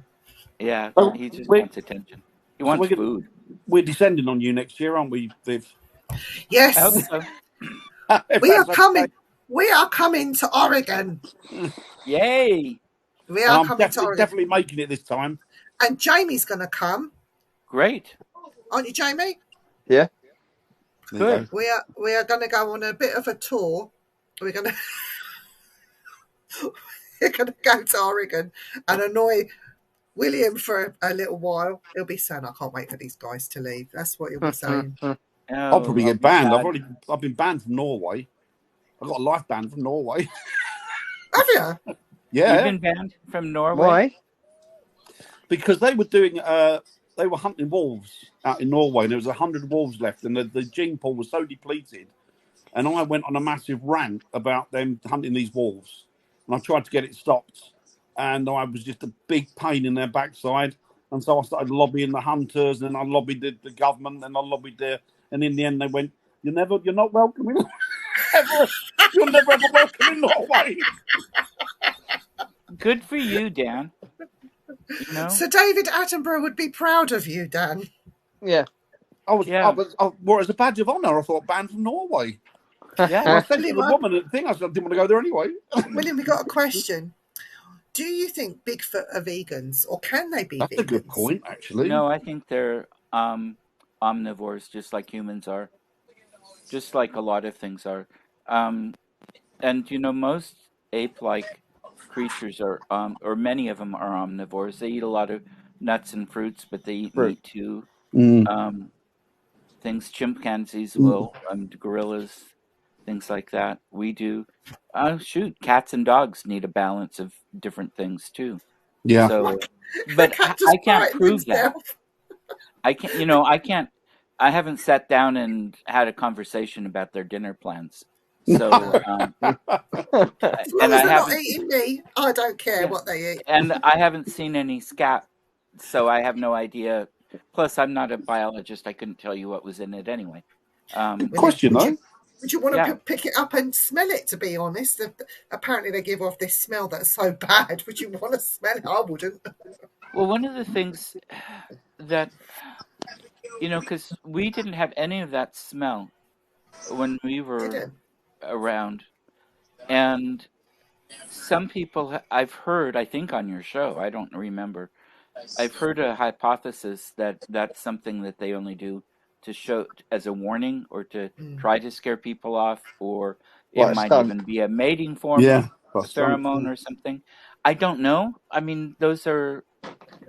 Speaker 3: Yeah, he just wants attention. He wants food.
Speaker 1: We're descending on you next year, aren't we, Viv?
Speaker 2: Yes.
Speaker 3: I hope so.
Speaker 2: We are coming. We are coming to Oregon.
Speaker 3: Yay!
Speaker 2: We are coming to Oregon.
Speaker 1: Definitely making it this time.
Speaker 2: And Jamie's going to come.
Speaker 3: Great.
Speaker 2: Aren't you, Jamie?
Speaker 4: Yeah.
Speaker 3: Good.
Speaker 2: We are going to go on a bit of a tour. We're going to go to Oregon and annoy William for a little while. He'll be saying, "I can't wait for these guys to leave." That's what he'll be saying.
Speaker 1: I'll probably get banned. I've been banned from Norway. I've got a life ban from Norway.
Speaker 2: Have you?
Speaker 3: Yeah. You've been banned from Norway?
Speaker 4: Why?
Speaker 1: Because they were doing they were hunting wolves out in Norway, and there was 100 wolves left, and the gene pool was so depleted. And I went on a massive rant about them hunting these wolves, and I tried to get it stopped. And I was just a big pain in their backside. And so I started lobbying the hunters, and I lobbied the government, and I lobbied and in the end they went, you're not welcome in ever. You're never ever welcome in Norway.
Speaker 3: Good for you, Dan. You know?
Speaker 2: So David Attenborough would be proud of you, Dan.
Speaker 4: Yeah.
Speaker 1: I wore it as a badge of honour. I thought, banned from Norway. Yeah, well, I said to the woman at the thing, I said I didn't want to go there anyway.
Speaker 2: William, we got a question. Do you think Bigfoot are vegans, or can they be vegans?
Speaker 1: That's a good point, actually.
Speaker 3: No, I think they're omnivores, just like humans are. Just like a lot of things are. And, most ape-like creatures are, or many of them are omnivores. They eat a lot of nuts and fruits, but they eat meat too. Things chimpanzees will, gorillas, things like that. We do. Cats and dogs need a balance of different things too.
Speaker 1: Yeah.
Speaker 3: So, but I can't prove that. I can't. I haven't sat down and had a conversation about their dinner plans. So,
Speaker 2: and I haven't not eating me. I don't care what they eat.
Speaker 3: And I haven't seen any scat, so I have no idea. Plus, I'm not a biologist. I couldn't tell you what was in it anyway.
Speaker 1: Question though.
Speaker 2: Would you want to pick it up and smell it, to be honest? Apparently they give off this smell that's so bad. Would you want to smell it? I wouldn't.
Speaker 3: Well, one of the things that, because we didn't have any of that smell when we were around. And some people I've heard, I think on your show, I don't remember, I've heard a hypothesis that that's something that they only do to show as a warning or to try to scare people off, or it might even be a mating form, a pheromone or something. I don't know. I mean, those are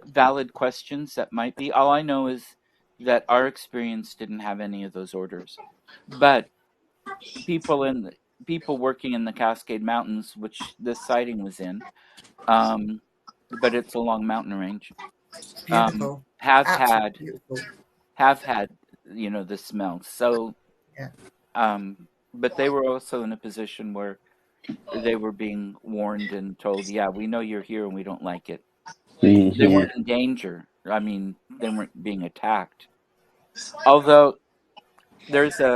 Speaker 3: valid questions that might be. All I know is that our experience didn't have any of those orders. But people working in the Cascade Mountains, which this sighting was in, but it's a long mountain range,
Speaker 2: beautiful.
Speaker 3: have had the smell. So, but they were also in a position where they were being warned and told, we know you're here and we don't like it. Mm-hmm. They weren't in danger. I mean, they weren't being attacked. Although there's Yes,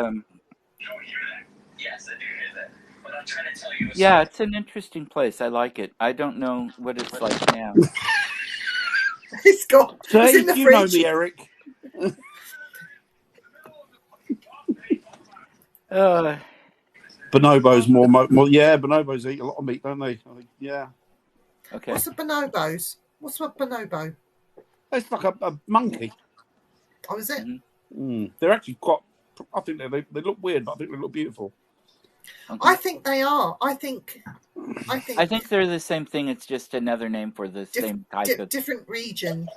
Speaker 3: I do hear that. But I'm trying to tell you. It's an interesting place. I like it. I don't know what it's like now.
Speaker 2: He's in the
Speaker 1: you
Speaker 2: fridge.
Speaker 1: Know me, Eric. Bonobos more. Bonobos eat a lot of meat, don't they? Yeah.
Speaker 3: Okay.
Speaker 2: What's a bonobos? What's a bonobo?
Speaker 1: It's like a monkey.
Speaker 2: Oh, is it?
Speaker 1: Mm-hmm. They're actually quite. I think they look weird, but I think they look beautiful.
Speaker 2: Okay. I think they are. I think
Speaker 3: they're the same thing. It's just another name for the same type of
Speaker 2: different region.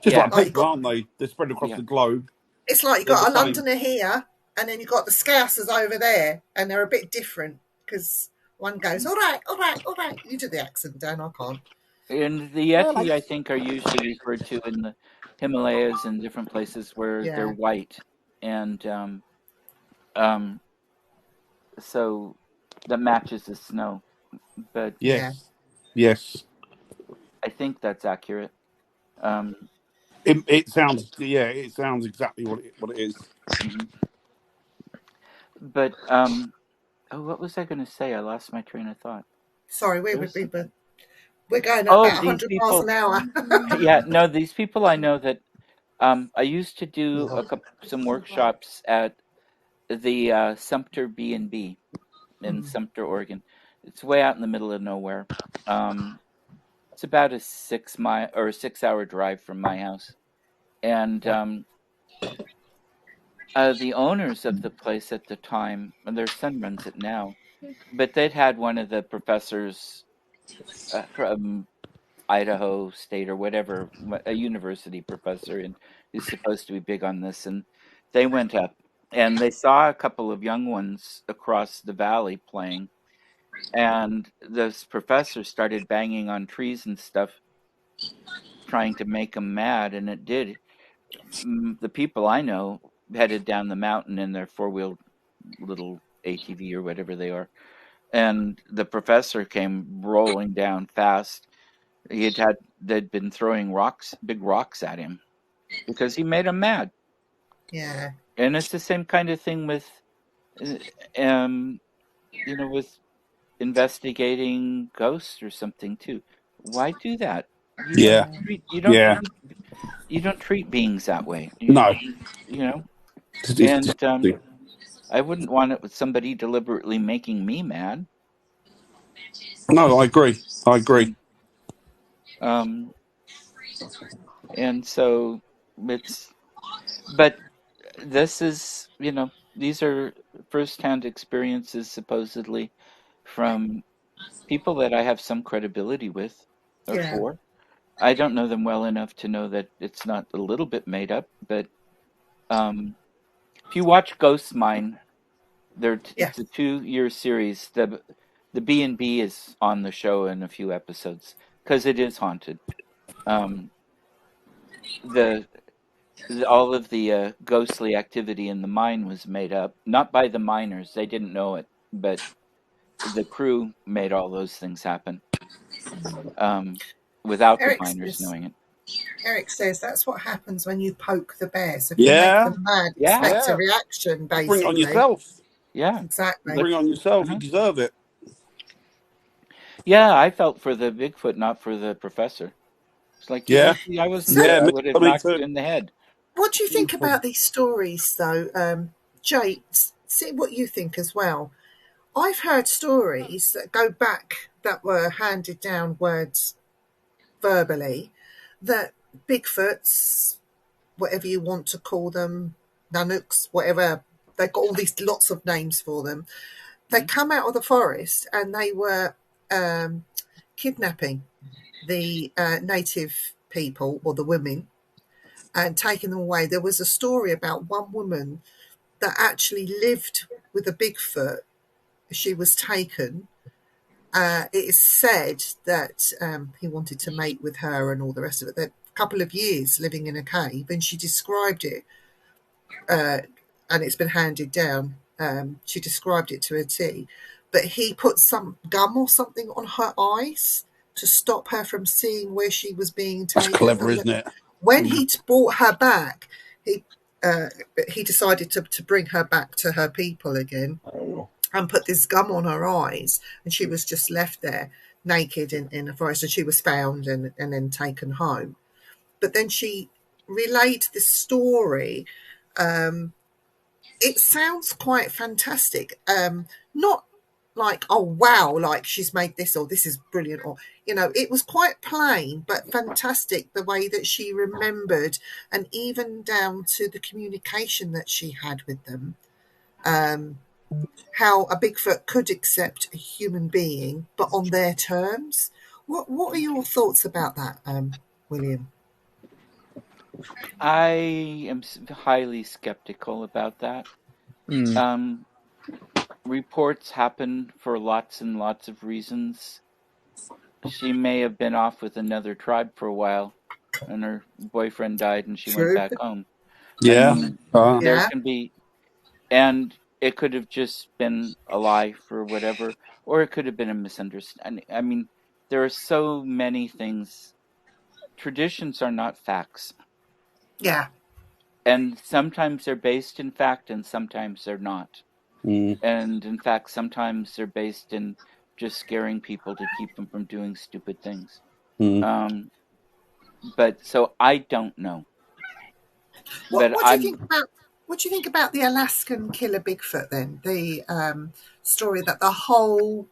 Speaker 1: Just like people, aren't they? They're spread across the globe.
Speaker 2: It's like you've got a Londoner here, and then you've got the Scousers over there, and they're a bit different because one goes, all right. You do the accent, Dan. I can't.
Speaker 3: And the Yeti, I think, are usually referred to in the Himalayas and different places where they're white, and so that matches the snow. But
Speaker 1: yes,
Speaker 3: I think that's accurate.
Speaker 1: It sounds exactly what it is.
Speaker 3: Mm-hmm. But what was I going to say? I lost my train of thought.
Speaker 2: Sorry, we're going at about 100 miles an hour.
Speaker 3: These people I know that I used to do some workshops at the Sumter B&B in Sumter, Oregon. It's way out in the middle of nowhere. It's about a 6 mile or a 6 hour drive from my house. And the owners of the place at the time, and their son runs it now, but they'd had one of the professors from Idaho State or whatever, a university professor, and he's supposed to be big on this. And they went up and they saw a couple of young ones across the valley playing. And this professor started banging on trees and stuff, trying to make them mad, and it did. The people I know headed down the mountain in their four-wheel little ATV or whatever they are, and the professor came rolling down fast. They'd been throwing big rocks at him because he made them mad.
Speaker 2: Yeah.
Speaker 3: And it's the same kind of thing with, with investigating ghosts or something too. Why do that? You don't treat beings that way.
Speaker 1: No.
Speaker 3: And I wouldn't want it with somebody deliberately making me mad.
Speaker 1: No, I agree.
Speaker 3: And so but this is, these are firsthand experiences supposedly from people that I have some credibility with or for. I don't know them well enough to know that it's not a little bit made up, but if you watch Ghost Mine, it's a 2-year series. The B&B is on the show in a few episodes because it is haunted. All of the ghostly activity in the mine was made up, not by the miners. They didn't know it, but the crew made all those things happen without the miners knowing it.
Speaker 2: Eric says that's what happens when you poke the bear. So if you make them mad, expect a reaction, basically.
Speaker 1: Bring it on yourself.
Speaker 3: Yeah.
Speaker 2: Exactly.
Speaker 1: Bring it on yourself. You deserve it.
Speaker 3: Yeah, I felt for the Bigfoot, not for the professor. It's like, I wasn't there. I would have knocked you in the head.
Speaker 2: What do you think about these stories, though? Jay, see what you think as well. I've heard stories that go back that were handed down words verbally, that Bigfoots, whatever you want to call them, Nanuks, whatever, they've got all these lots of names for them. They come out of the forest and they were kidnapping the native people or the women and taking them away. There was a story about one woman that actually lived with a Bigfoot. She was taken. It is said that he wanted to mate with her and all the rest of it. They're a couple of years living in a cave, and she described it, and it's been handed down. She described it to a T, but he put some gum or something on her eyes to stop her from seeing where she was being taken.
Speaker 1: That's clever, isn't it?
Speaker 2: When he brought her back, he decided to bring her back to her people again. And put this gum on her eyes, and she was just left there naked in the forest, and she was found and then taken home. But then she relayed this story. It sounds quite fantastic. Not like, oh wow, like she's made this or this is brilliant, or it was quite plain but fantastic the way that she remembered, and even down to the communication that she had with them. How a Bigfoot could accept a human being, but on their terms. What are your thoughts about that, William?
Speaker 3: I am highly skeptical about that. Reports happen for lots and lots of reasons. She may have been off with another tribe for a while, and her boyfriend died, and she went back home.
Speaker 1: Yeah.
Speaker 3: There can be, and it could have just been a lie for whatever, or it could have been a misunderstanding. I mean, there are so many things. Traditions are not facts.
Speaker 2: Yeah.
Speaker 3: And sometimes they're based in fact, and sometimes they're not. And in fact, sometimes they're based in just scaring people to keep them from doing stupid things. But so I don't know.
Speaker 2: What do you think about? What do you think about the Alaskan killer Bigfoot then? The story that the whole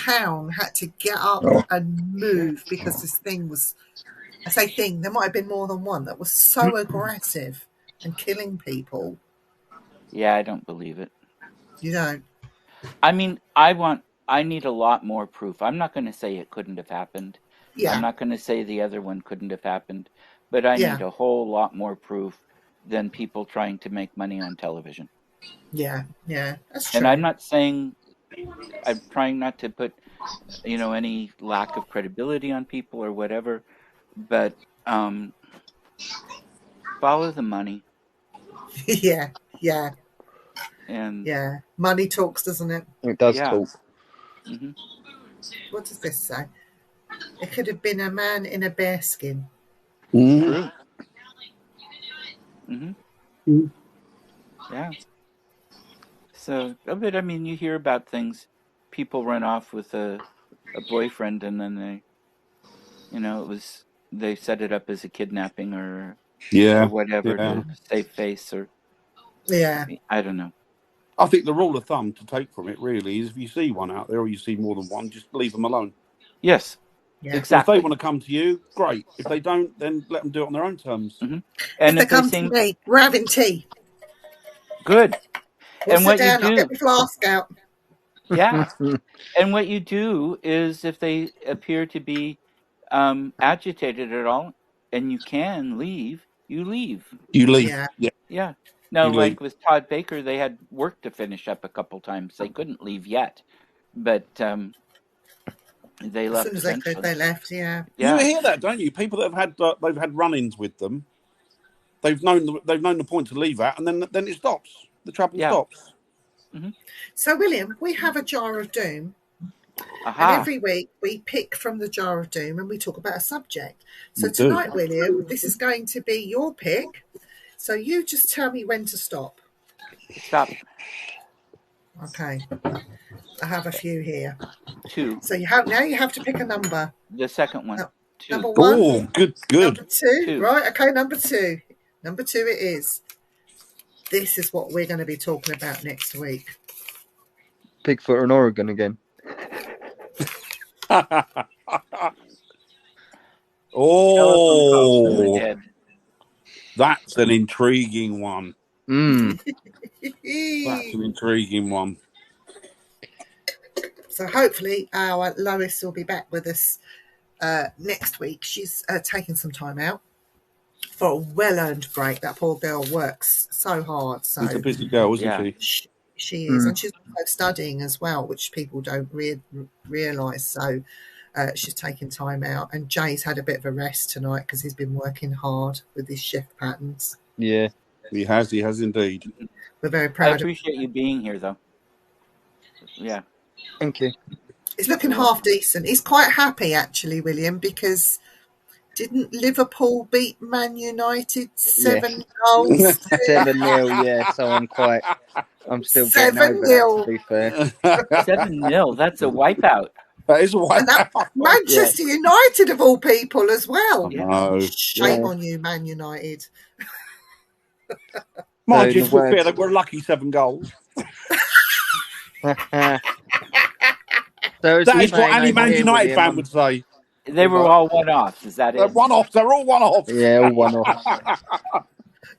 Speaker 2: town had to get up and move because this thing was, I say thing, there might have been more than one that was so aggressive and killing people.
Speaker 3: Yeah, I don't believe it.
Speaker 2: You don't?
Speaker 3: I mean, I need a lot more proof. I'm not going to say it couldn't have happened.
Speaker 2: Yeah.
Speaker 3: I'm not going to say the other one couldn't have happened, but I need a whole lot more proof than people trying to make money on television.
Speaker 2: Yeah, that's true.
Speaker 3: And I'm not saying, I'm trying not to put, any lack of credibility on people or whatever, but follow the money.
Speaker 2: Yeah.
Speaker 3: And
Speaker 2: money talks, doesn't it?
Speaker 4: It does talk.
Speaker 3: Mm-hmm.
Speaker 2: What does this say? It could have been a man in a bear skin.
Speaker 3: True. Mm-hmm. Yeah. So, but I mean, you hear about things. People run off with a boyfriend, and then they set it up as a kidnapping or whatever to save face, or I don't know.
Speaker 1: I think the rule of thumb to take from it really is if you see one out there or you see more than one, just leave them alone.
Speaker 3: Yes, exactly.
Speaker 1: If they want to come to you, great. If they don't, then let them do it on their own terms.
Speaker 3: Mm-hmm. And
Speaker 2: if they come to me, we're having tea.
Speaker 3: Good.
Speaker 2: We'll and sit down, I'll get my flask out.
Speaker 3: Yeah. And what you do is if they appear to be agitated at all and you can leave, you leave.
Speaker 1: You leave.
Speaker 3: Yeah. No, like with Todd Baker, they had work to finish up a couple times. They couldn't leave yet, but they left.
Speaker 2: As soon as they could, they left. Yeah.
Speaker 1: You hear that, don't you? People that have had they've had run-ins with them. They've known the point to leave at, and then it stops. The trouble stops.
Speaker 3: Mm-hmm.
Speaker 2: So, William, we have a jar of doom. And every week we pick from the jar of doom and we talk about a subject. So tonight, William, this is going to be your pick. So you just tell me when to stop.
Speaker 3: Stop.
Speaker 2: Okay. I have a few here.
Speaker 3: 2.
Speaker 2: So you have to pick a number.
Speaker 3: The second one. 2.
Speaker 2: Number 1.
Speaker 1: Oh, good.
Speaker 2: Number 2. Right. Okay. Number 2. Number 2 it is. This is what we're going to be talking about next week.
Speaker 4: Bigfoot in Oregon again.
Speaker 1: Oh, that's an intriguing one. That's an intriguing one.
Speaker 2: So hopefully our Lois will be back with us next week. She's taking some time out for a well-earned break. That poor girl works so hard. So
Speaker 1: she's a busy girl, isn't she?
Speaker 2: She is, and she's also studying as well, which people don't realise. So she's taking time out, and Jay's had a bit of a rest tonight because he's been working hard with his shift patterns.
Speaker 4: Yeah,
Speaker 1: he has indeed.
Speaker 2: We're very proud.
Speaker 3: I appreciate you being here, though. Yeah,
Speaker 4: thank you.
Speaker 2: He's looking half decent. He's quite happy, actually, William, because didn't Liverpool beat Man United 7 goals?
Speaker 4: 7-0, yeah. So I'm still getting over that, to be fair.
Speaker 3: 7-0, that's a wipeout.
Speaker 1: That is a wipeout.
Speaker 2: Manchester United, of all people, as well.
Speaker 1: No.
Speaker 2: Shame on you, Man United.
Speaker 1: Mind you, to be fair, they were lucky 7 goals.
Speaker 4: That
Speaker 1: is what any Man United fan would say.
Speaker 3: They were all one-offs, is that it?
Speaker 1: They're one-offs. They're all one-offs.
Speaker 4: Yeah, all one-offs.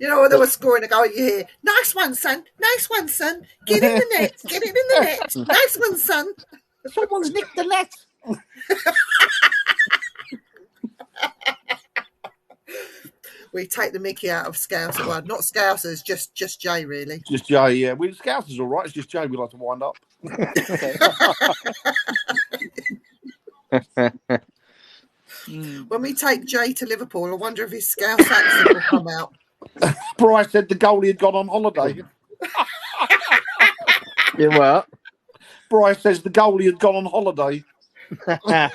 Speaker 2: You know, when they were scoring a goal, you hear, nice one, son. Nice one, son. Get in the net. Get it in the net. Nice one, son.
Speaker 1: Someone's nicked the net.
Speaker 2: We take the mickey out of Scouser. Well, not Scousers, just Jay, really.
Speaker 1: Just Jay, yeah. Scousers all right. It's just Jay we like to wind up.
Speaker 2: When we take Jay to Liverpool, I wonder if his Scouse accent will come out.
Speaker 1: Bryce said the goalie had gone on holiday.
Speaker 4: You what?
Speaker 1: Bryce says the goalie had gone on holiday.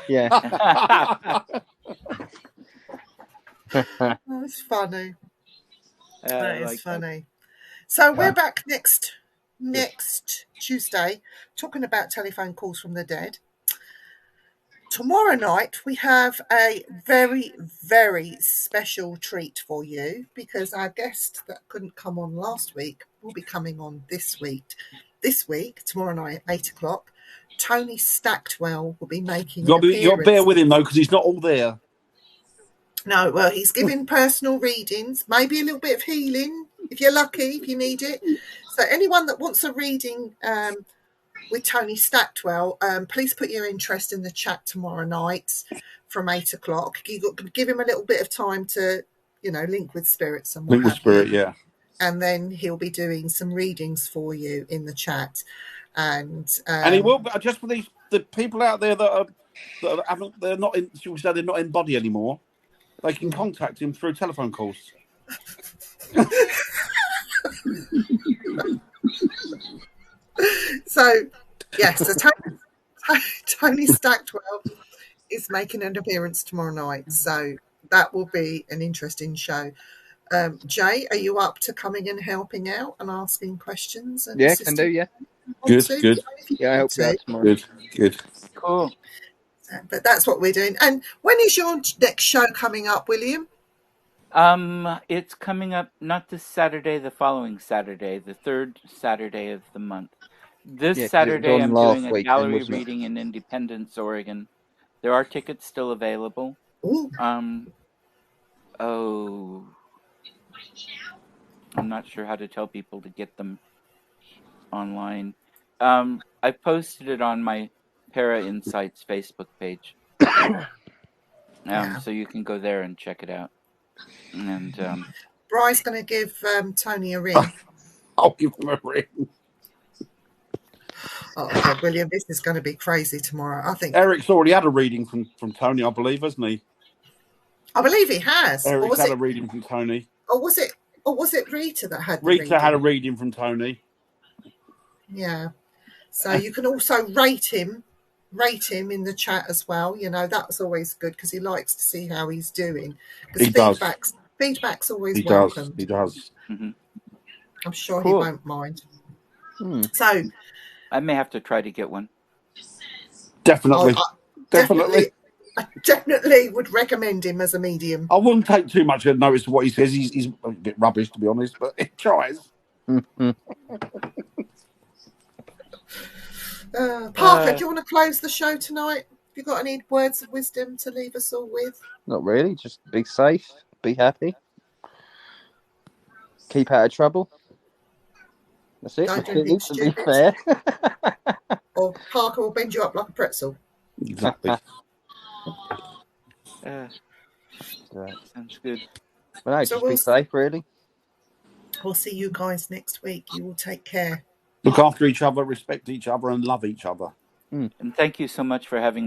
Speaker 4: Yeah.
Speaker 2: That's funny. That is funny. So we're back next Tuesday talking about telephone calls from the dead. Tomorrow night we have a very, very special treat for you because our guest that couldn't come on last week will be coming on this week. this week, tomorrow night, 8 o'clock, Tony Stackwell will be making an appearance.
Speaker 1: You'll bear with him, though, because he's not all there.
Speaker 2: No, well, he's giving personal readings, maybe a little bit of healing, if you're lucky, if you need it. So anyone that wants a reading with Tony Stackwell, please put your interest in the chat tomorrow night from 8 o'clock. You got give him a little bit of time to, link with spirits and what
Speaker 1: Link with
Speaker 2: have
Speaker 1: spirit,
Speaker 2: you.
Speaker 1: yeah.
Speaker 2: And then he'll be doing some readings for you in the chat. And
Speaker 1: he will, just for the people out there that haven't, they're not in, shall we say, they're not in body anymore, they can contact him through telephone calls.
Speaker 2: So, yes, Tony Stackwell is making an appearance tomorrow night. So that will be an interesting show. Jay, are you up to coming and helping out and asking questions? And
Speaker 4: can do, yeah.
Speaker 1: Good.
Speaker 4: Yeah, I help you out tomorrow.
Speaker 1: Good.
Speaker 3: Cool.
Speaker 2: But that's what we're doing. And when is your next show coming up, William?
Speaker 3: It's coming up not this Saturday, the following Saturday, the third Saturday of the month. This Saturday, I'm doing a gallery reading in Independence, Oregon. There are tickets still available.
Speaker 2: Ooh.
Speaker 3: I'm not sure how to tell people to get them online. I posted it on my Para Insights Facebook page. So you can go there and check it out. And
Speaker 2: Bry's going to give Tony a ring.
Speaker 1: I'll give him a ring.
Speaker 2: Oh, God, William, this is going to be crazy tomorrow. I think
Speaker 1: Eric's already had a reading from Tony, I believe, hasn't he?
Speaker 2: I believe he has.
Speaker 1: Eric's had a reading from Tony.
Speaker 2: Or was it Rita that had the
Speaker 1: Rita
Speaker 2: reading?
Speaker 1: had a reading from Tony.
Speaker 2: Yeah. So you can also rate him in the chat as well. That's always good because he likes to see how he's doing. Because feedback's always welcome.
Speaker 1: He does.
Speaker 3: Mm-hmm.
Speaker 2: I'm sure he won't mind. So
Speaker 3: I may have to try to get one.
Speaker 1: Definitely.
Speaker 2: I definitely would recommend him as a medium.
Speaker 1: I wouldn't take too much notice of what he says. He's a bit rubbish, to be honest, but he tries.
Speaker 2: Parker, do you want to close the show tonight? Have you got any words of wisdom to leave us all with?
Speaker 4: Not really. Just be safe. Be happy. Keep out of trouble. That's it.
Speaker 2: Don't do anything stupid.
Speaker 4: To be fair.
Speaker 2: Or Parker will bend you up like a pretzel.
Speaker 1: Exactly.
Speaker 3: Sounds good.
Speaker 4: Well, no, just be safe, really.
Speaker 2: We'll see you guys next week. You will take care.
Speaker 1: Look after each other, respect each other, and love each other.
Speaker 3: And thank you so much for having me.